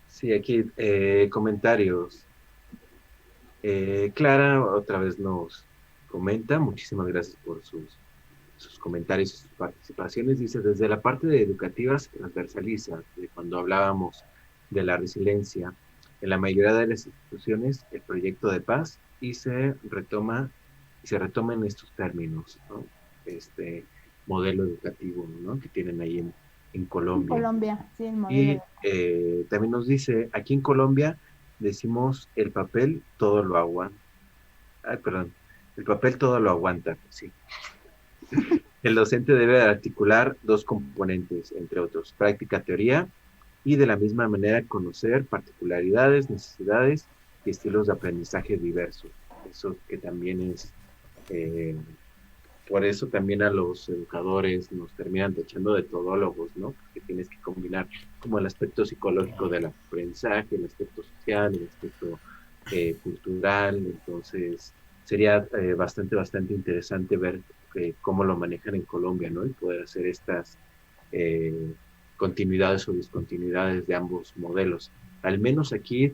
Sí, aquí comentarios. Clara otra vez nos comenta, muchísimas gracias por sus comentarios y sus participaciones. Dice, desde la parte de educativa se transversaliza, de cuando hablábamos de la resiliencia, en la mayoría de las instituciones el proyecto de paz y se retoma en estos términos, ¿no? Este modelo educativo, ¿no? Que tienen ahí en Colombia. Colombia, sí, el Y modelo. también nos dice, aquí en Colombia decimos el papel todo lo aguanta. Ay, perdón, el papel todo lo aguanta, sí. El docente debe articular dos componentes, entre otros, práctica, teoría, y de la misma manera conocer particularidades, necesidades y estilos de aprendizaje diversos. Eso que también es, por eso también a los educadores nos terminan tachando de todólogos, ¿no? Porque tienes que combinar como el aspecto psicológico del aprendizaje, el aspecto social, el aspecto cultural. Entonces sería bastante interesante ver cómo lo manejan en Colombia, ¿no? Y poder hacer estas continuidades o discontinuidades de ambos modelos. Al menos aquí,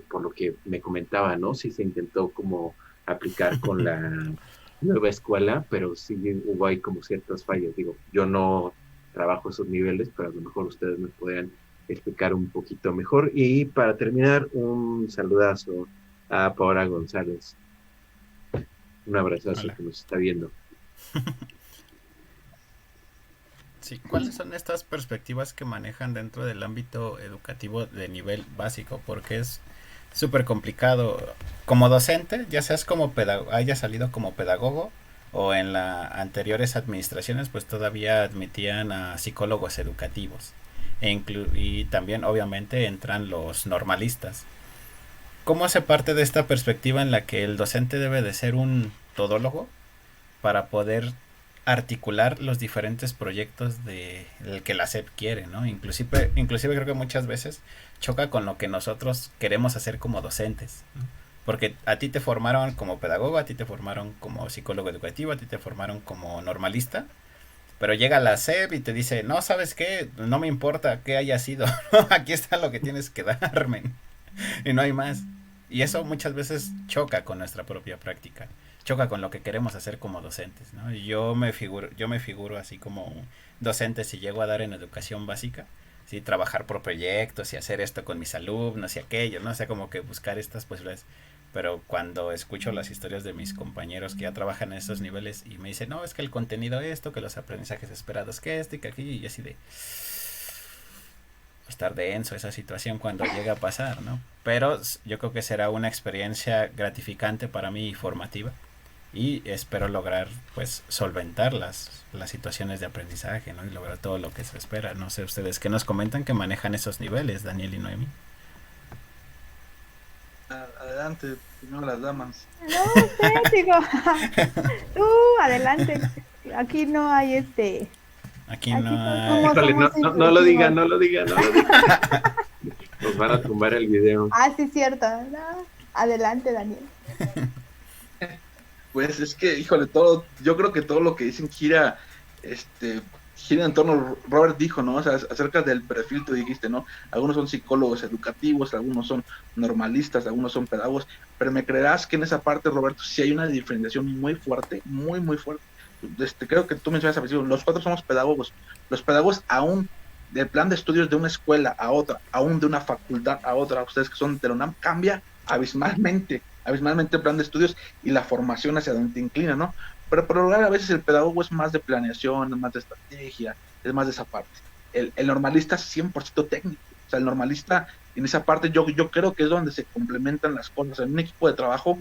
por lo que me comentaba, ¿no? Sí se intentó como aplicar con la nueva escuela, pero sí hubo ahí como ciertas fallas. Digo, yo no trabajo esos niveles, pero a lo mejor ustedes me podrían explicar un poquito mejor. Y para terminar, un saludazo a Paola González. Un abrazazo. Hola. Que nos está viendo. Sí, ¿cuáles son estas perspectivas que manejan dentro del ámbito educativo de nivel básico? Porque es súper complicado. Como docente, ya seas como haya salido como pedagogo o en las anteriores administraciones, pues todavía admitían a psicólogos educativos. Y también, obviamente, entran los normalistas. ¿Cómo se parte de esta perspectiva en la que el docente debe de ser un todólogo para poder articular los diferentes proyectos de el que la SEP quiere, ¿no? Inclusive creo que muchas veces choca con lo que nosotros queremos hacer como docentes, ¿no? Porque a ti te formaron como pedagogo, a ti te formaron como psicólogo educativo, a ti te formaron como normalista, pero llega la SEP y te dice, no, ¿sabes qué? No me importa qué haya sido, aquí está lo que tienes que darme, y no hay más. Y eso muchas veces choca con nuestra propia práctica, choca con lo que queremos hacer como docentes, ¿no? Yo me figuro así como docente si llego a dar en educación básica, sí, trabajar por proyectos y hacer esto con mis alumnos y aquello, ¿no? O sea, como que buscar estas posibilidades. Pero cuando escucho las historias de mis compañeros que ya trabajan en estos niveles y me dicen, no, es que el contenido esto, que los aprendizajes esperados que esto y que aquí, y así de estar denso esa situación cuando llega a pasar, ¿no? Pero yo creo que será una experiencia gratificante para mí y formativa y espero lograr pues solventar las situaciones de aprendizaje, ¿no? Y lograr todo lo que se espera. No sé ustedes qué nos comentan que manejan esos niveles, Daniel y Noemi. Adelante, primero las damas. No sé, digo, tú adelante. Aquí no hay Aquí aquí no hay... somos Híjole, no lo intuitivos. digan, no lo digan, no lo digan. Nos van a tumbar el video. Ah, sí, cierto. No, adelante, Daniel. Pues es que, híjole, todo, yo creo que todo lo que dicen gira en torno, Robert dijo, ¿no? O sea, acerca del perfil, tú dijiste, ¿no? Algunos son psicólogos educativos, algunos son normalistas, algunos son pedagogos, pero me creerás que en esa parte, Roberto, sí hay una diferenciación muy fuerte, muy, muy fuerte. Creo que tú mencionas al principio, los 4 somos pedagogos. Los pedagogos aún del plan de estudios de una escuela a otra, aún de una facultad a otra, ustedes que son de la UNAM, cambia abismalmente el plan de estudios y la formación hacia donde te inclina, ¿no? Pero por lo general a veces el pedagogo es más de planeación, es más de estrategia, es más de esa parte. El normalista es 100% técnico, o sea, el normalista en esa parte yo creo que es donde se complementan las cosas. En un equipo de trabajo,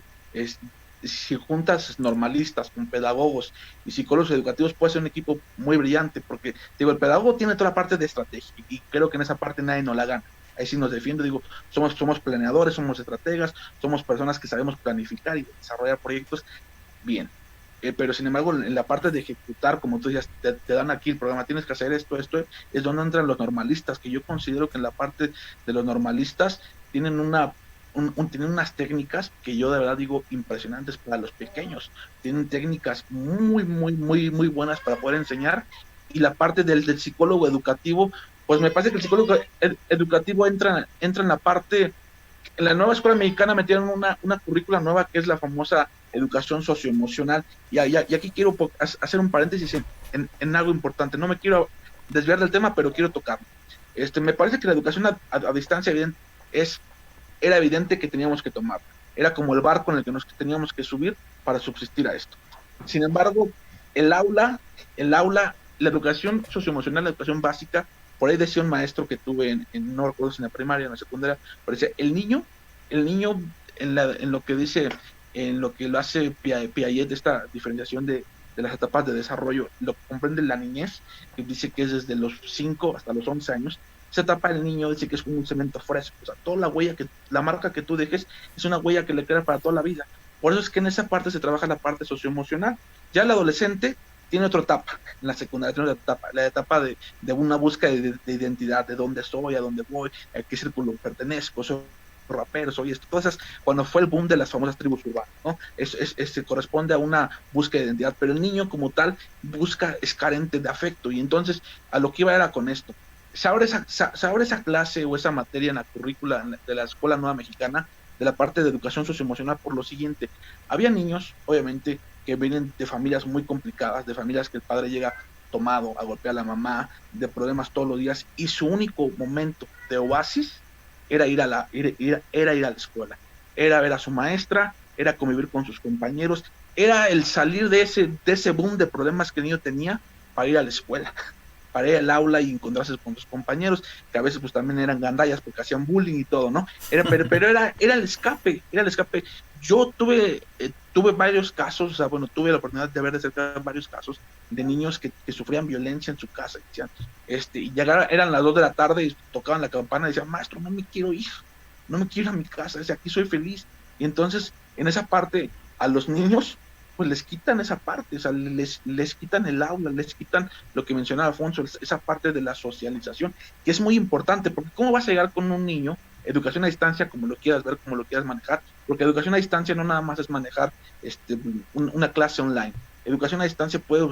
si juntas normalistas con pedagogos y psicólogos educativos, puede ser un equipo muy brillante, porque digo, el pedagogo tiene toda la parte de estrategia y creo que en esa parte nadie nos la gana. Ahí sí nos defiende, digo, somos planeadores, somos estrategas, somos personas que sabemos planificar y desarrollar proyectos bien. Pero sin embargo, en la parte de ejecutar, como tú ya te dan aquí el programa, tienes que hacer esto, es donde entran los normalistas, que yo considero que en la parte de los normalistas tienen tienen unas técnicas que yo de verdad digo impresionantes para los pequeññ. Tienen técnicas muy, muy, muy, muy buenas para poder enseñar. Y la parte del psicólogo educativo, pues me parece que el psicólogo educativo entra en la parte, en la nueva escuela mexicana metieron una currícula nueva que es la famosa educación socioemocional, y aquí quiero hacer un paréntesis en algo importante. No me quiero desviar del tema, pero quiero tocarlo. Me parece que la educación a distancia era evidente que teníamos que tomar. Era como el barco en el que nos teníamos que subir para subsistir a esto. Sin embargo, el aula, la educación socioemocional, la educación básica, por ahí decía un maestro que tuve no recuerdo si en la primaria o en la secundaria, pero decía, el niño en lo que dice, en lo que lo hace Piaget, esta diferenciación de las etapas de desarrollo, lo que comprende la niñez, que dice que es desde los 5 hasta los 11 años, esa etapa del niño dice que es como un cemento fresco, o sea, toda la marca que tú dejes es una huella que le queda para toda la vida. Por eso es que en esa parte se trabaja la parte socioemocional. Ya el adolescente tiene otra etapa, en la secundaria tiene otra etapa, la etapa de una búsqueda de identidad, de dónde soy, a dónde voy, a qué círculo pertenezco, soy rapero, soy esto, todas esas, cuando fue el boom de las famosas tribus urbanas, ¿no? Se corresponde a una búsqueda de identidad, pero el niño como tal es carente de afecto, y entonces a lo que iba era con esto. Se abre esa clase o esa materia en la currícula de la Escuela Nueva Mexicana, de la parte de educación socioemocional, por lo siguiente: había niños, obviamente, que vienen de familias muy complicadas, de familias que el padre llega tomado a golpear a la mamá, de problemas todos los días, y su único momento de oasis era ir a la escuela, era ver a su maestra, era convivir con sus compañeros, era el salir de ese boom de problemas que el niño tenía para ir a la escuela, para ir al aula y encontrarse con sus compañeros, que a veces pues también eran gandallas porque hacían bullying y todo, ¿no? Pero era el escape. Yo tuve varios casos, o sea, bueno, tuve la oportunidad de ver de cerca varios casos de niños que sufrían violencia en su casa, y decían, y eran las 2 de la tarde y tocaban la campana y decían, maestro, no me quiero ir a mi casa, aquí soy feliz. Y entonces, en esa parte, a los niños pues les quitan esa parte, o sea, les quitan el aula, les quitan lo que mencionaba Alfonso, esa parte de la socialización, que es muy importante, porque ¿cómo vas a llegar con un niño? Educación a distancia, como lo quieras ver, como lo quieras manejar, porque educación a distancia no nada más es manejar una clase online. Educación a distancia puede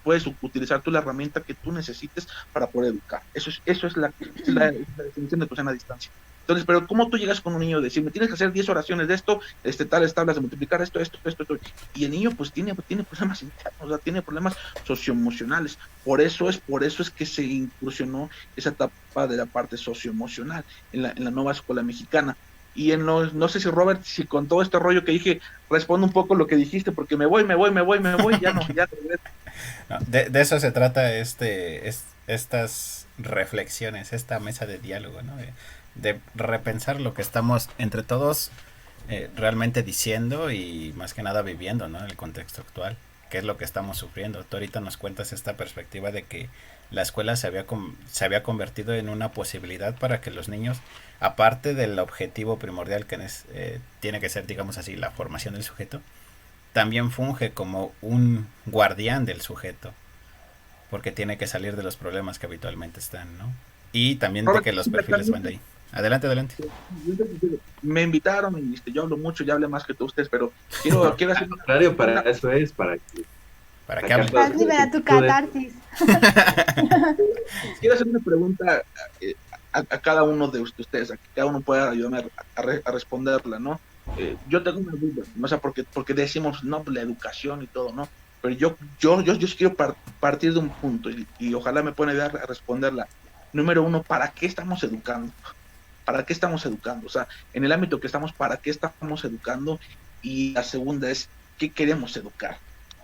puedes utilizar tú la herramienta que tú necesites para poder educar. Eso es la definición de educación a distancia. Entonces, pero ¿cómo tú llegas con un niño y decir, me tienes que hacer 10 oraciones de esto, tales tablas de multiplicar esto, y el niño pues tiene problemas internos, o sea, tiene problemas socioemocionales. Por eso es que se incursionó esa etapa de la parte socioemocional en la nueva escuela mexicana. Y no sé si Robert, si con todo este rollo que dije, responde un poco lo que dijiste, porque me voy, ya no, ya regreso. No, de eso se trata estas reflexiones, esta mesa de diálogo, ¿no? De repensar lo que estamos entre todos realmente diciendo y más que nada viviendo, ¿no? En el contexto actual, qué es lo que estamos sufriendo. Tú ahorita nos cuentas esta perspectiva de que la escuela se había convertido en una posibilidad para que los niños, aparte del objetivo primordial que tiene que ser, digamos así, la formación del sujeto, también funge como un guardián del sujeto, porque tiene que salir de los problemas que habitualmente están, ¿no? Y también de que los perfiles van de ahí. Adelante. Me invitaron y yo hablo mucho, ya hablé más que todos ustedes, pero quiero hacer... Al contrario, para eso es, para que hables. Vas a liberar tu catarsis. Quiero hacer una pregunta a cada uno de ustedes, a que cada uno pueda ayudarme a responderla, ¿no? Yo tengo una duda, ¿no? O sea, porque decimos, no, la educación y todo, ¿no? Pero yo sí quiero partir de un punto y ojalá me puedan ayudar a responderla. Número uno, ¿para qué estamos educando? ¿Para qué estamos educando? O sea, en el ámbito que estamos, ¿para qué estamos educando? Y la segunda es, ¿qué queremos educar?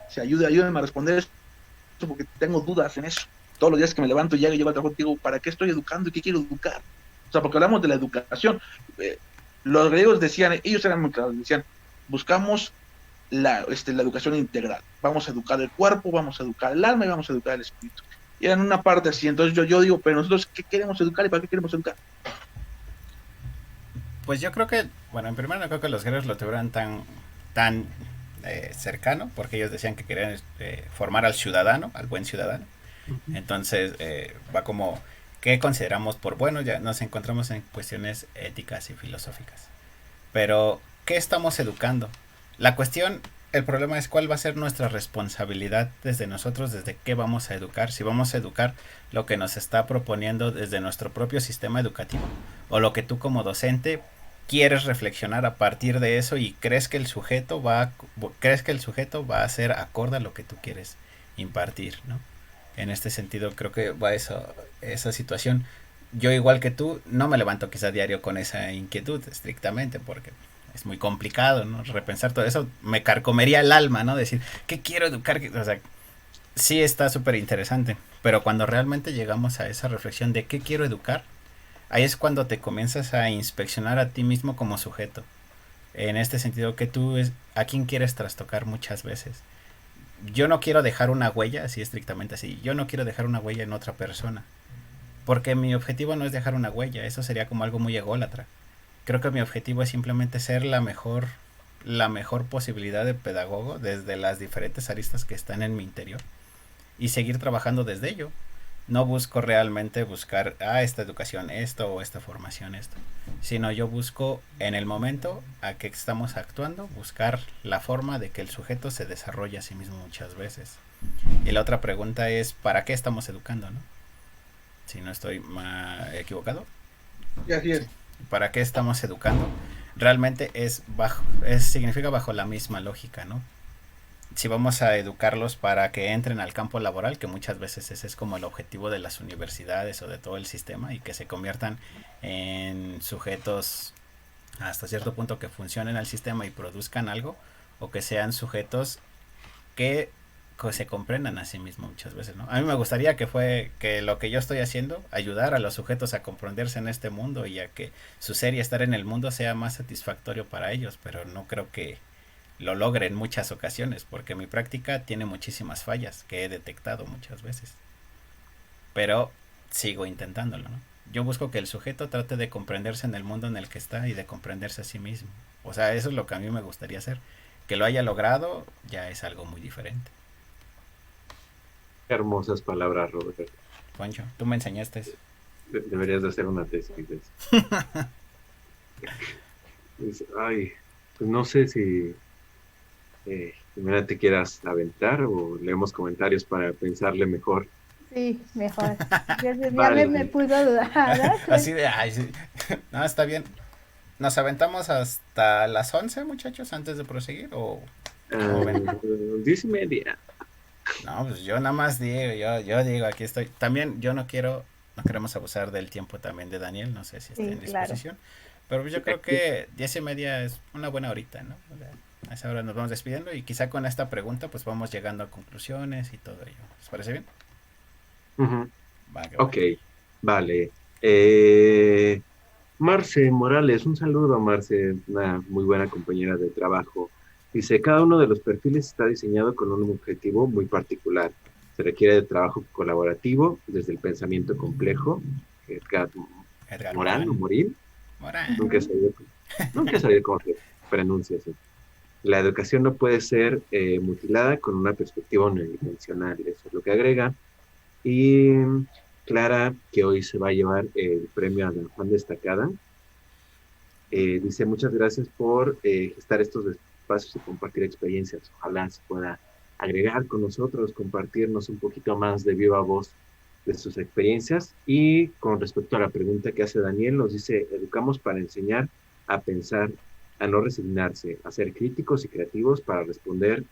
O sea, ayúdenme a responder eso, porque tengo dudas en eso. Todos los días que me levanto y llego al trabajo, digo, ¿para qué estoy educando y qué quiero educar? O sea, porque hablamos de la educación. Los griegos decían, ellos eran muy claros, decían, buscamos la educación integral. Vamos a educar el cuerpo, vamos a educar el alma y vamos a educar el espíritu. Y eran una parte así. Entonces yo digo, pero nosotros, ¿qué queremos educar y para qué queremos educar? Pues yo creo que, bueno, en primer lugar, no creo que los griegos lo tuvieran tan cercano, porque ellos decían que querían formar al ciudadano, al buen ciudadano. Entonces, va como, ¿qué consideramos por bueno? Ya nos encontramos en cuestiones éticas y filosóficas. Pero, ¿qué estamos educando? La cuestión, el problema es cuál va a ser nuestra responsabilidad desde nosotros, desde qué vamos a educar. Si vamos a educar lo que nos está proponiendo desde nuestro propio sistema educativo, o lo que tú como docente quieres reflexionar a partir de eso y crees que el sujeto va a ser acorde a lo que tú quieres impartir, ¿no? En este sentido creo que va esa situación. Yo, igual que tú, no me levanto quizá a diario con esa inquietud estrictamente, porque es muy complicado, ¿no? Repensar todo eso me carcomería el alma, ¿no? Decir, ¿qué quiero educar? O sea, sí está súper interesante, pero cuando realmente llegamos a esa reflexión de qué quiero educar, ahí es cuando te comienzas a inspeccionar a ti mismo como sujeto. En este sentido, que a quién quieres trastocar muchas veces. Yo no quiero dejar una huella, así estrictamente así. Yo no quiero dejar una huella en otra persona. Porque mi objetivo no es dejar una huella, eso sería como algo muy ególatra. Creo que mi objetivo es simplemente ser la mejor posibilidad de pedagogo desde las diferentes aristas que están en mi interior y seguir trabajando desde ello. No busco realmente buscar esta educación, esto o esta formación, esto, sino yo busco en el momento a que estamos actuando, buscar la forma de que el sujeto se desarrolle a sí mismo muchas veces. Y la otra pregunta es, ¿para qué estamos educando, no? Si no estoy equivocado. Sí, así es. ¿Para qué estamos educando? Realmente significa bajo la misma lógica, ¿no? Si vamos a educarlos para que entren al campo laboral, que muchas veces ese es como el objetivo de las universidades o de todo el sistema, y que se conviertan en sujetos hasta cierto punto que funcionen al sistema y produzcan algo, o que sean sujetos que se comprendan a sí mismos muchas veces, ¿no? A mí me gustaría que lo que yo estoy haciendo, ayudar a los sujetos a comprenderse en este mundo y a que su ser y estar en el mundo sea más satisfactorio para ellos, pero no creo que lo logre en muchas ocasiones, porque mi práctica tiene muchísimas fallas que he detectado muchas veces, pero sigo intentándolo, ¿no? Yo busco que el sujeto trate de comprenderse en el mundo en el que está y de comprenderse a sí mismo. O sea, eso es lo que a mí me gustaría hacer. Que lo haya logrado ya es algo muy diferente. Qué hermosas palabras, Robert. Poncho, tú me enseñaste. Deberías de hacer una tesis de eso. Pues no sé si Primero te quieras aventar o leemos comentarios para pensarle mejor. Sí, mejor. Ya me Vale. pudo dudar. Así de, ay, sí. No, está bien. ¿Nos aventamos hasta las 11, muchachos, antes de proseguir? ¿O cómo ven? 10:30. No, pues yo nada más digo, yo digo, aquí estoy. También yo no queremos abusar del tiempo también de Daniel, no sé si está Sí, en claro. disposición. Pero pues yo creo que 10:30 es una buena horita, ¿no? O sea, a esa hora nos vamos despidiendo y quizá con esta pregunta pues vamos llegando a conclusiones y todo ello. ¿Les parece bien? Ujú. Va, que va. Ok, vale. Marce Morales, un saludo, Marce, una muy buena compañera de trabajo. Dice, cada uno de los perfiles está diseñado con un objetivo muy particular. Se requiere de trabajo colaborativo desde el pensamiento complejo. Edgar Edgar Morán o Morán. Morín, Morán. nunca he Ujú. sabido, nunca he sabido cómo se pronuncia así. La educación no puede ser mutilada con una perspectiva unidimensional, eso es lo que agrega. Y Clara, que hoy se va a llevar el premio a la Juan Destacada, dice muchas gracias por gestar estos espacios y compartir experiencias. Ojalá se pueda agregar con nosotros, compartirnos un poquito más de viva voz de sus experiencias. Y con respecto a la pregunta que hace Daniel, nos dice, educamos para enseñar a pensar, a no resignarse, a ser críticos y creativos para responder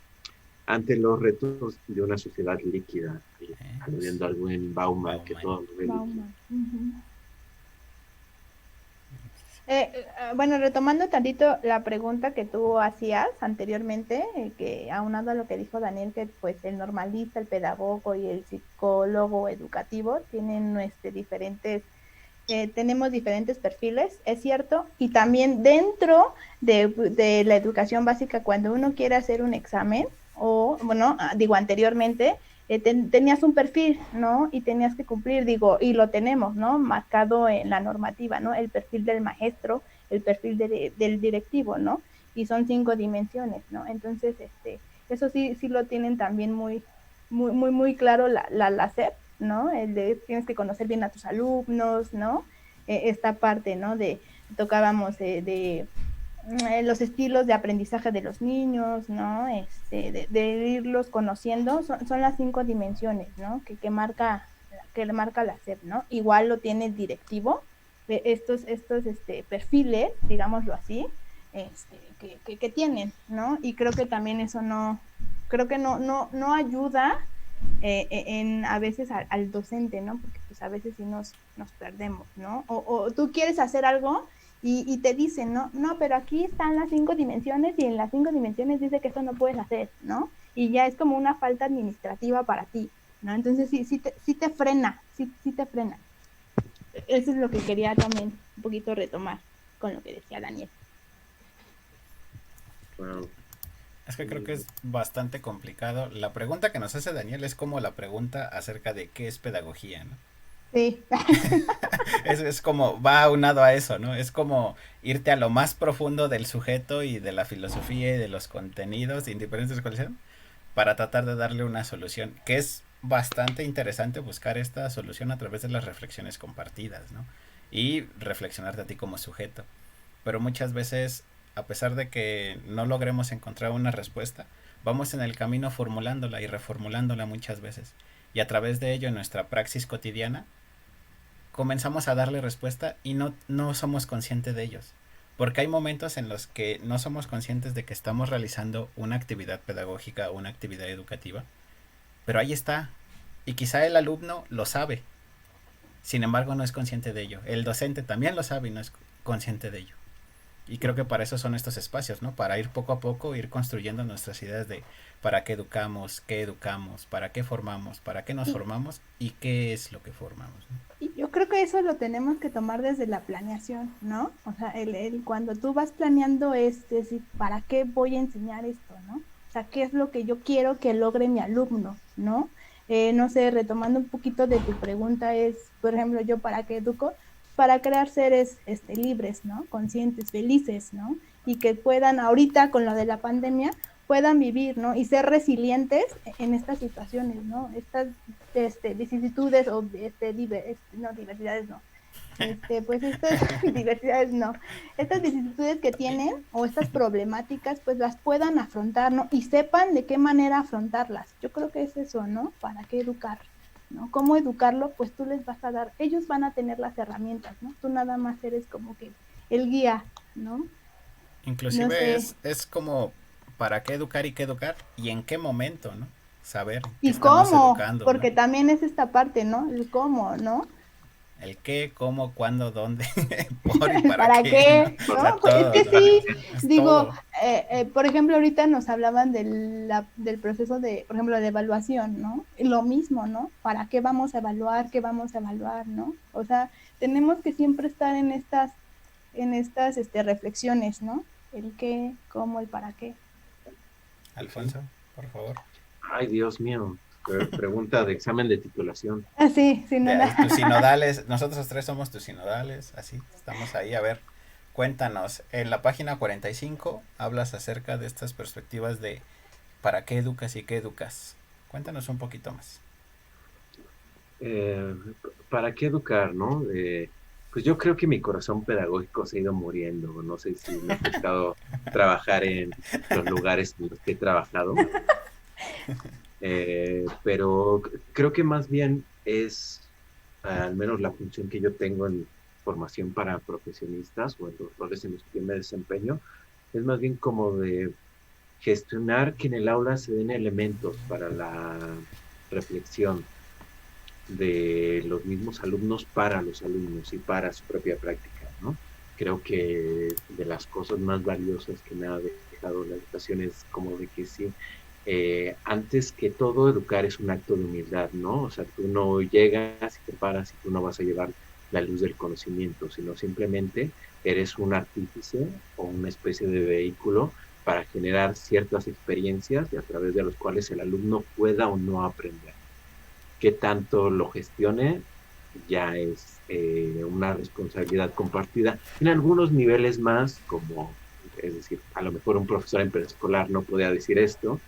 ante los retos de una sociedad líquida, Pues, aludiendo al buen Bauman, que Bauman. todo lo ve líquido. Bauman. Ujú. Bueno, retomando tantito la pregunta que tú hacías anteriormente, que aunado a lo que dijo Daniel, que pues el normalista, el pedagogo y el psicólogo educativo tienen tenemos diferentes perfiles, es cierto, y también dentro de la educación básica, cuando uno quiere hacer un examen, o bueno, digo anteriormente, tenías un perfil, ¿no? Y tenías que cumplir, digo, y lo tenemos, ¿no? Marcado en la normativa, ¿no? El perfil del maestro, el perfil del directivo, ¿no? Y son 5 dimensiones, ¿no? Entonces, eso sí lo tienen también muy claro la SEP, ¿no? El de tienes que conocer bien a tus alumnos, ¿no? Esta parte, ¿no? Tocábamos de los estilos de aprendizaje de los niños, ¿no? De irlos conociendo, son las 5 dimensiones, ¿no? Que marca la SEP, ¿no? Igual lo tiene el directivo, estos perfiles, digámoslo así, que tienen, ¿no? Y creo que también eso creo que no ayuda a veces al docente, ¿no? Porque pues a veces sí nos perdemos, ¿no? O tú quieres hacer algo y te dicen, ¿no? No, pero aquí están las 5 dimensiones y en las 5 dimensiones dice que esto no puedes hacer, ¿no? Y ya es como una falta administrativa para ti, ¿no? Entonces sí te frena, sí te frena. Eso es lo que quería también un poquito retomar con lo que decía Daniel. Wow. Es que creo que es bastante complicado. La pregunta que nos hace Daniel es como la pregunta acerca de qué es pedagogía, ¿no? Sí. Es como, va aunado a eso, ¿no? Es como irte a lo más profundo del sujeto y de la filosofía y de los contenidos, independientes de cuáles sean, para tratar de darle una solución, que es bastante interesante buscar esta solución a través de las reflexiones compartidas, ¿no? Y reflexionarte a ti como sujeto. Pero muchas veces, a pesar de que no logremos encontrar una respuesta, vamos en el camino formulándola y reformulándola muchas veces. Y a través de ello, en nuestra praxis cotidiana, comenzamos a darle respuesta y no somos conscientes de ellos. Porque hay momentos en los que no somos conscientes de que estamos realizando una actividad pedagógica o una actividad educativa, pero ahí está. Y quizá el alumno lo sabe, sin embargo no es consciente de ello. El docente también lo sabe y no es consciente de ello. Y creo que para eso son estos espacios, ¿no? Para ir poco a poco, ir construyendo nuestras ideas de para qué educamos, para qué formamos, para qué nos Y, formamos y qué es lo que formamos, ¿no? y yo creo que eso lo tenemos que tomar desde la planeación, ¿no? O sea, cuando tú vas planeando es decir, ¿para qué voy a enseñar esto, no? O sea, ¿qué es lo que yo quiero que logre mi alumno, no? No sé, retomando un poquito de tu pregunta es, por ejemplo, yo para qué educo, para crear seres libres, ¿no? Conscientes, felices, ¿no? Y que puedan ahorita con lo de la pandemia puedan vivir, ¿no? Y ser resilientes en estas situaciones, ¿no? Estas vicisitudes o no, diversidades no, pues estas diversidades no, estas vicisitudes que tienen o estas problemáticas, pues las puedan afrontar, ¿no? Y sepan de qué manera afrontarlas. Yo creo que es eso, ¿no? ¿Para qué educar? ¿No? ¿Cómo educarlo? Pues tú les vas a dar, ellos van a tener las herramientas, ¿no? Tú nada más eres como que el guía, ¿no? No Inclusive sé. es como para qué educar y qué educar y en qué momento, ¿no? Saber qué ¿Y estamos cómo? educando, ¿no? Porque también es esta parte, ¿no? El cómo, ¿no? El qué, cómo, cuándo, dónde, por y para ¿Para qué, ¿no? qué? O sea, ¿No? Pues es todo, que ¿no? sí, Es digo, todo. por ejemplo, ahorita nos hablaban del proceso de, por ejemplo, de evaluación, ¿no? Lo mismo, ¿no? ¿Para qué vamos a evaluar? ¿Qué vamos a evaluar? ¿No? O sea, tenemos que siempre estar en estas reflexiones, ¿no? El qué, cómo, el para qué. Sí. Alfonso, por favor. Ay, Dios mío. Pregunta de examen de titulación. Ah, sí, sí, no, no. Tus sinodales, nosotros tres somos tus sinodales, así, estamos ahí. A ver, cuéntanos, en la página 45 hablas acerca de estas perspectivas de para qué educas y qué educas. Cuéntanos un poquito más. Eh, ¿Para qué educar, no? Pues yo creo que mi corazón pedagógico se ha ido muriendo. No sé si me ha tocado trabajar en los lugares en los que he trabajado, pero creo que más bien es, al menos la función que yo tengo en formación para profesionistas o en los roles en los que me desempeño, es más bien como de gestionar que en el aula se den elementos para la reflexión de los mismos alumnos para los alumnos y para su propia práctica, ¿no? Creo que de las cosas más valiosas que me ha dejado la educación es como de que sí, antes que todo educar es un acto de humildad, ¿no? O sea, tú no llegas y te paras y tú no vas a llevar la luz del conocimiento, sino simplemente eres un artífice o una especie de vehículo para generar ciertas experiencias y a través de los cuales el alumno pueda o no aprender. Qué tanto lo gestione ya es una responsabilidad compartida. En algunos niveles más, como, es decir, a lo mejor un profesor en preescolar no podía decir esto,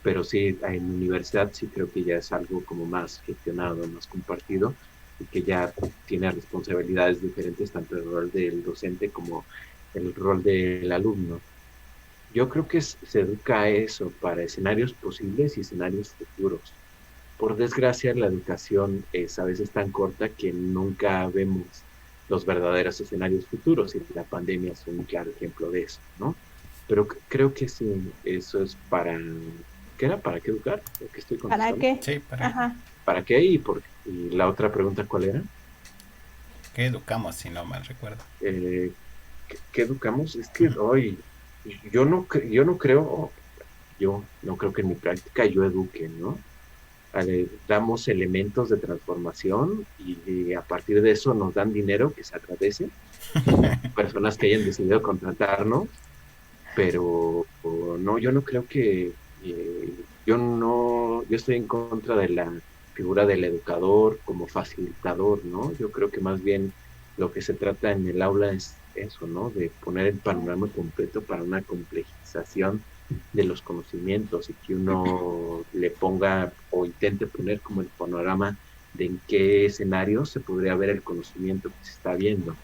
pero sí en universidad sí creo que ya es algo como más gestionado, más compartido y que ya tiene responsabilidades diferentes, tanto el rol del docente como el rol del alumno. Yo creo que se educa a eso para escenarios posibles y escenarios futuros. Por desgracia, la educación es a veces tan corta que nunca vemos los verdaderos escenarios futuros y la pandemia es un claro ejemplo de eso, ¿no? Pero creo que sí, eso es para... ¿Qué era? ¿Para qué educar? ¿Lo que estoy ¿Para contestando? qué? Sí, para Ajá. ¿Para qué? Y la otra pregunta, ¿cuál era? qué educamos, si no mal recuerdo. ¿Qué educamos? Es que hoy yo no creo que en mi práctica yo eduque, ¿no? Damos elementos de transformación y a partir de eso nos dan dinero que se agradece, personas que hayan decidido contratarnos, pero no, yo no creo que, yo estoy en contra de la figura del educador como facilitador, ¿no? Yo creo que más bien lo que se trata en el aula es eso, ¿no? De poner el panorama completo para una complejización de los conocimientos y que uno le ponga o intente poner como el panorama de en qué escenario se podría ver el conocimiento que se está viendo,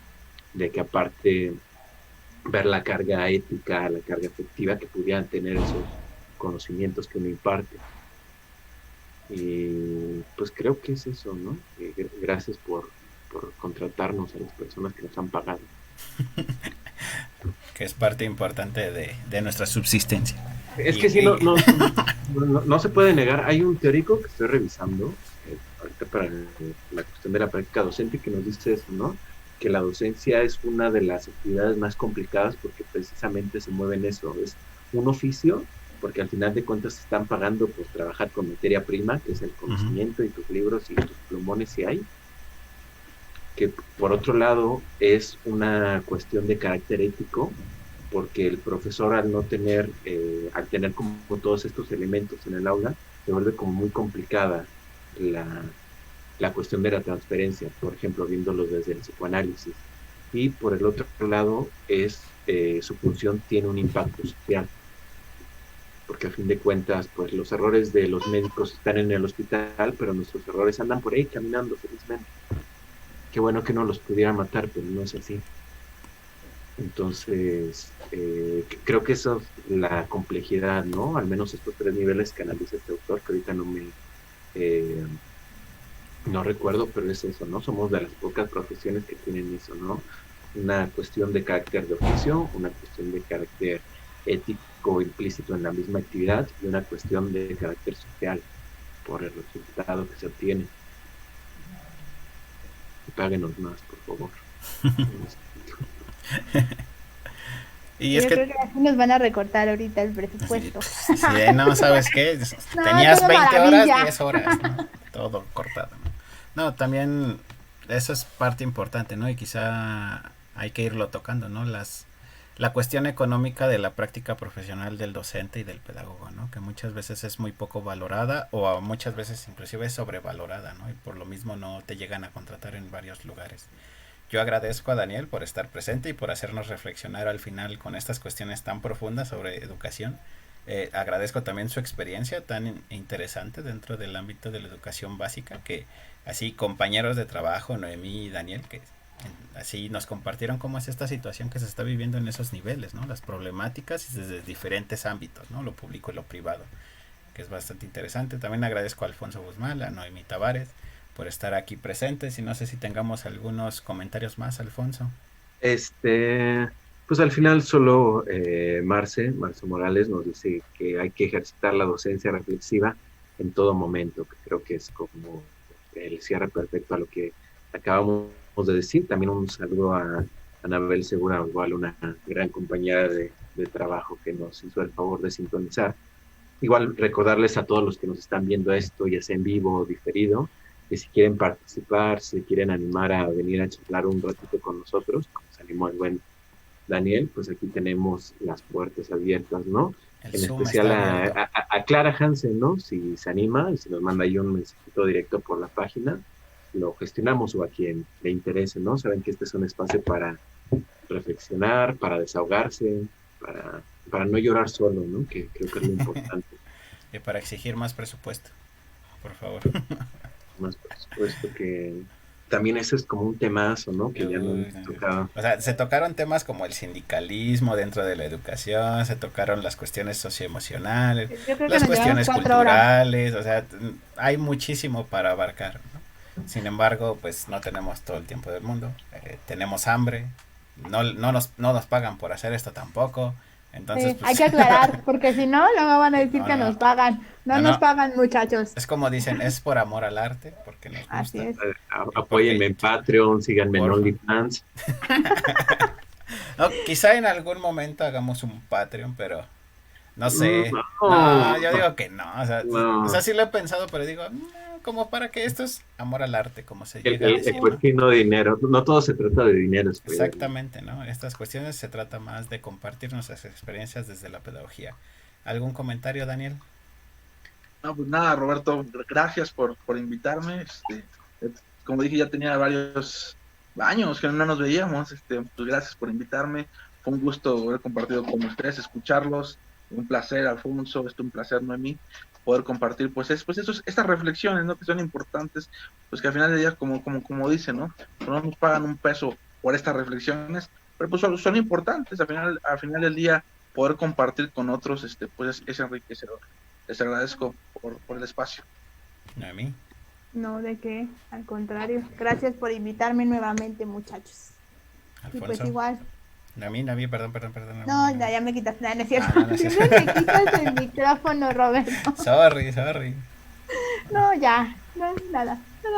de que aparte ver la carga ética, la carga afectiva que pudieran tener esos conocimientos que uno imparte. Y pues creo que es eso, ¿no? Gracias por contratarnos a las personas que nos han pagado. Que es parte importante de nuestra subsistencia. Es que sí, no se puede negar. Hay un teórico que estoy revisando ahorita para la cuestión de la práctica docente que nos dice eso, ¿no? Que la docencia es una de las actividades más complicadas porque precisamente se mueve en eso. Es un oficio, porque al final de cuentas se están pagando por trabajar con materia prima, que es el conocimiento y tus libros y tus plumones si hay. Que por otro lado es una cuestión de carácter ético, porque el profesor al tener como todos estos elementos en el aula, se vuelve como muy complicada la cuestión de la transferencia, por ejemplo, viéndolo desde el psicoanálisis. Y por el otro lado su función tiene un impacto social, porque a fin de cuentas, pues los errores de los médicos están en el hospital, pero nuestros errores andan por ahí caminando felizmente. qué bueno que no los pudiera matar, pero no es así. Entonces, creo que eso es la complejidad, ¿no? Al menos estos 3 niveles que analiza este autor, que ahorita eh, no recuerdo, pero es eso, ¿no? Somos de las pocas profesiones que tienen eso, ¿no? Una cuestión de carácter de oficio, una cuestión de carácter ético implícito en la misma actividad y una cuestión de carácter social por el resultado que se obtiene. Y páguenos más, por favor. Y Yo es creo que, que así nos van a recortar ahorita el presupuesto. sí, no, ¿sabes qué? No, Tenías todo 20 horas, maravilla. 10 horas, ¿no? Todo cortado, ¿no? No, también eso es parte importante, ¿no? Y quizá hay que irlo tocando, ¿no? La cuestión económica de la práctica profesional del docente y del pedagogo, ¿no? Que muchas veces es muy poco valorada o muchas veces inclusive es sobrevalorada, ¿no? Y por lo mismo no te llegan a contratar en varios lugares. Yo agradezco a Daniel por estar presente y por hacernos reflexionar al final con estas cuestiones tan profundas sobre educación. Agradezco también su experiencia tan interesante dentro del ámbito de la educación básica, que así compañeros de trabajo, Noemí y Daniel, que así nos compartieron cómo es esta situación que se está viviendo en esos niveles, ¿no? Las problemáticas desde diferentes ámbitos, ¿no? Lo público y lo privado, que es bastante interesante. También agradezco a Alfonso Guzmán, a Noemí Tavares, por estar aquí presentes y no sé si tengamos algunos comentarios más, Alfonso. Pues al final solo Marce Morales nos dice que hay que ejercitar la docencia reflexiva en todo momento, que creo que es como el cierre perfecto a lo que acabamos de decir. También un saludo a Anabel Segura, igual una gran compañera de trabajo que nos hizo el favor de sintonizar. Igual recordarles a todos los que nos están viendo esto, ya sea en vivo o diferido, que si quieren participar, si quieren animar a venir a charlar un ratito con nosotros, como se animó el buen Daniel, pues aquí tenemos las puertas abiertas, ¿no? El En Zoom especial está abierto. a Clara Hansen, ¿no? Si se anima y si nos manda ahí un mensajito directo por la página, lo gestionamos o a quien le interese, ¿no? Saben que este es un espacio para reflexionar, para desahogarse, para no llorar solo, ¿no? Que creo que es lo importante. Y para exigir más presupuesto, por favor. Más por supuesto que también eso es como un temazo, ¿no? Que ya no hemos tocado. O sea, se tocaron temas como el sindicalismo dentro de la educación, se tocaron las cuestiones socioemocionales, Yo creo que las nos llevamos cuestiones 4 horas. culturales, o sea, hay muchísimo para abarcar, ¿no? Sin embargo, pues no tenemos todo el tiempo del mundo, tenemos hambre, no nos pagan por hacer esto tampoco, entonces Sí, pues hay que aclarar, porque si no, luego van a decir no, que no, nos pagan. No nos no, pagan, muchachos. es como dicen, es por amor al arte, porque nos Así gusta, es. y Apóyenme en Patreon, síganme en porfa. OnlyFans. No, quizá en algún momento hagamos un Patreon, pero no sé. No, yo No, digo que no. O sea, no. sí lo he pensado, pero digo, no, como para que esto es amor al arte, como se El, llega a el, el decir, ¿no? cochino dinero. No todo se trata de dinero, Spider. Exactamente, ¿no? Estas cuestiones se trata más de compartir nuestras experiencias desde la pedagogía. ¿Algún comentario, Daniel? No, pues nada, Roberto, gracias por invitarme. Como dije, ya tenía varios años que no nos veíamos. Pues gracias por invitarme. Fue un gusto haber compartido con ustedes, escucharlos. Un placer, Alfonso, un placer, Noemí, poder compartir estas reflexiones, ¿no? Que son importantes, pues que al final del día, como dicen, ¿no? No nos pagan un peso por estas reflexiones, pero pues son importantes. Al final del día, poder compartir con otros, pues es enriquecedor. Les agradezco por el espacio. Noemí. No, ¿de qué? Al contrario. Gracias por invitarme nuevamente, muchachos. Y pues Alfonso. igual. Noemí, perdón. No, ya me quitas. No, no es cierto. No es cierto. Siempre me quitas el micrófono, Roberto. Sorry. No, ya. No, nada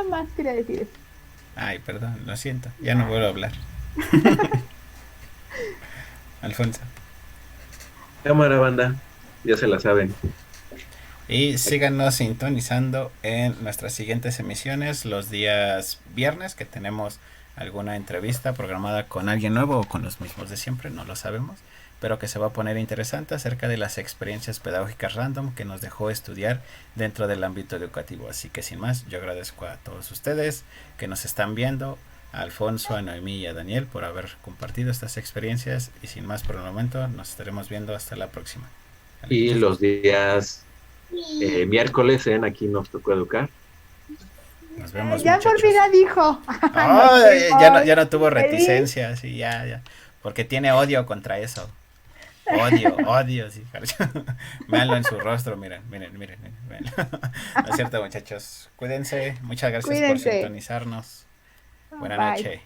más quería decir eso. Ay, perdón, lo siento. Ya no vuelvo a hablar. Alfonso. Cámara, banda. Ya se la saben. Y síganos sintonizando en nuestras siguientes emisiones los días viernes, que tenemos alguna entrevista programada con alguien nuevo o con los mismos de siempre, no lo sabemos, pero que se va a poner interesante acerca de las experiencias pedagógicas random que nos dejó estudiar dentro del ámbito educativo. Así que sin más, yo agradezco a todos ustedes que nos están viendo, a Alfonso, a Noemí y a Daniel por haber compartido estas experiencias, y sin más por el momento nos estaremos viendo hasta la próxima. Y los días miércoles aquí nos tocó educar. Nos vemos, Ya por muchachos. fin la dijo. Ay, Nos ya no tuvo vemos. Feliz. reticencias, sí, ya. Porque tiene odio contra eso. Odio, sí. Véanlo en su rostro, miren. Véanlo. No es cierto, muchachos. Cuídense. Muchas gracias por Cuídense. sintonizarnos. Buenas Bye. noches.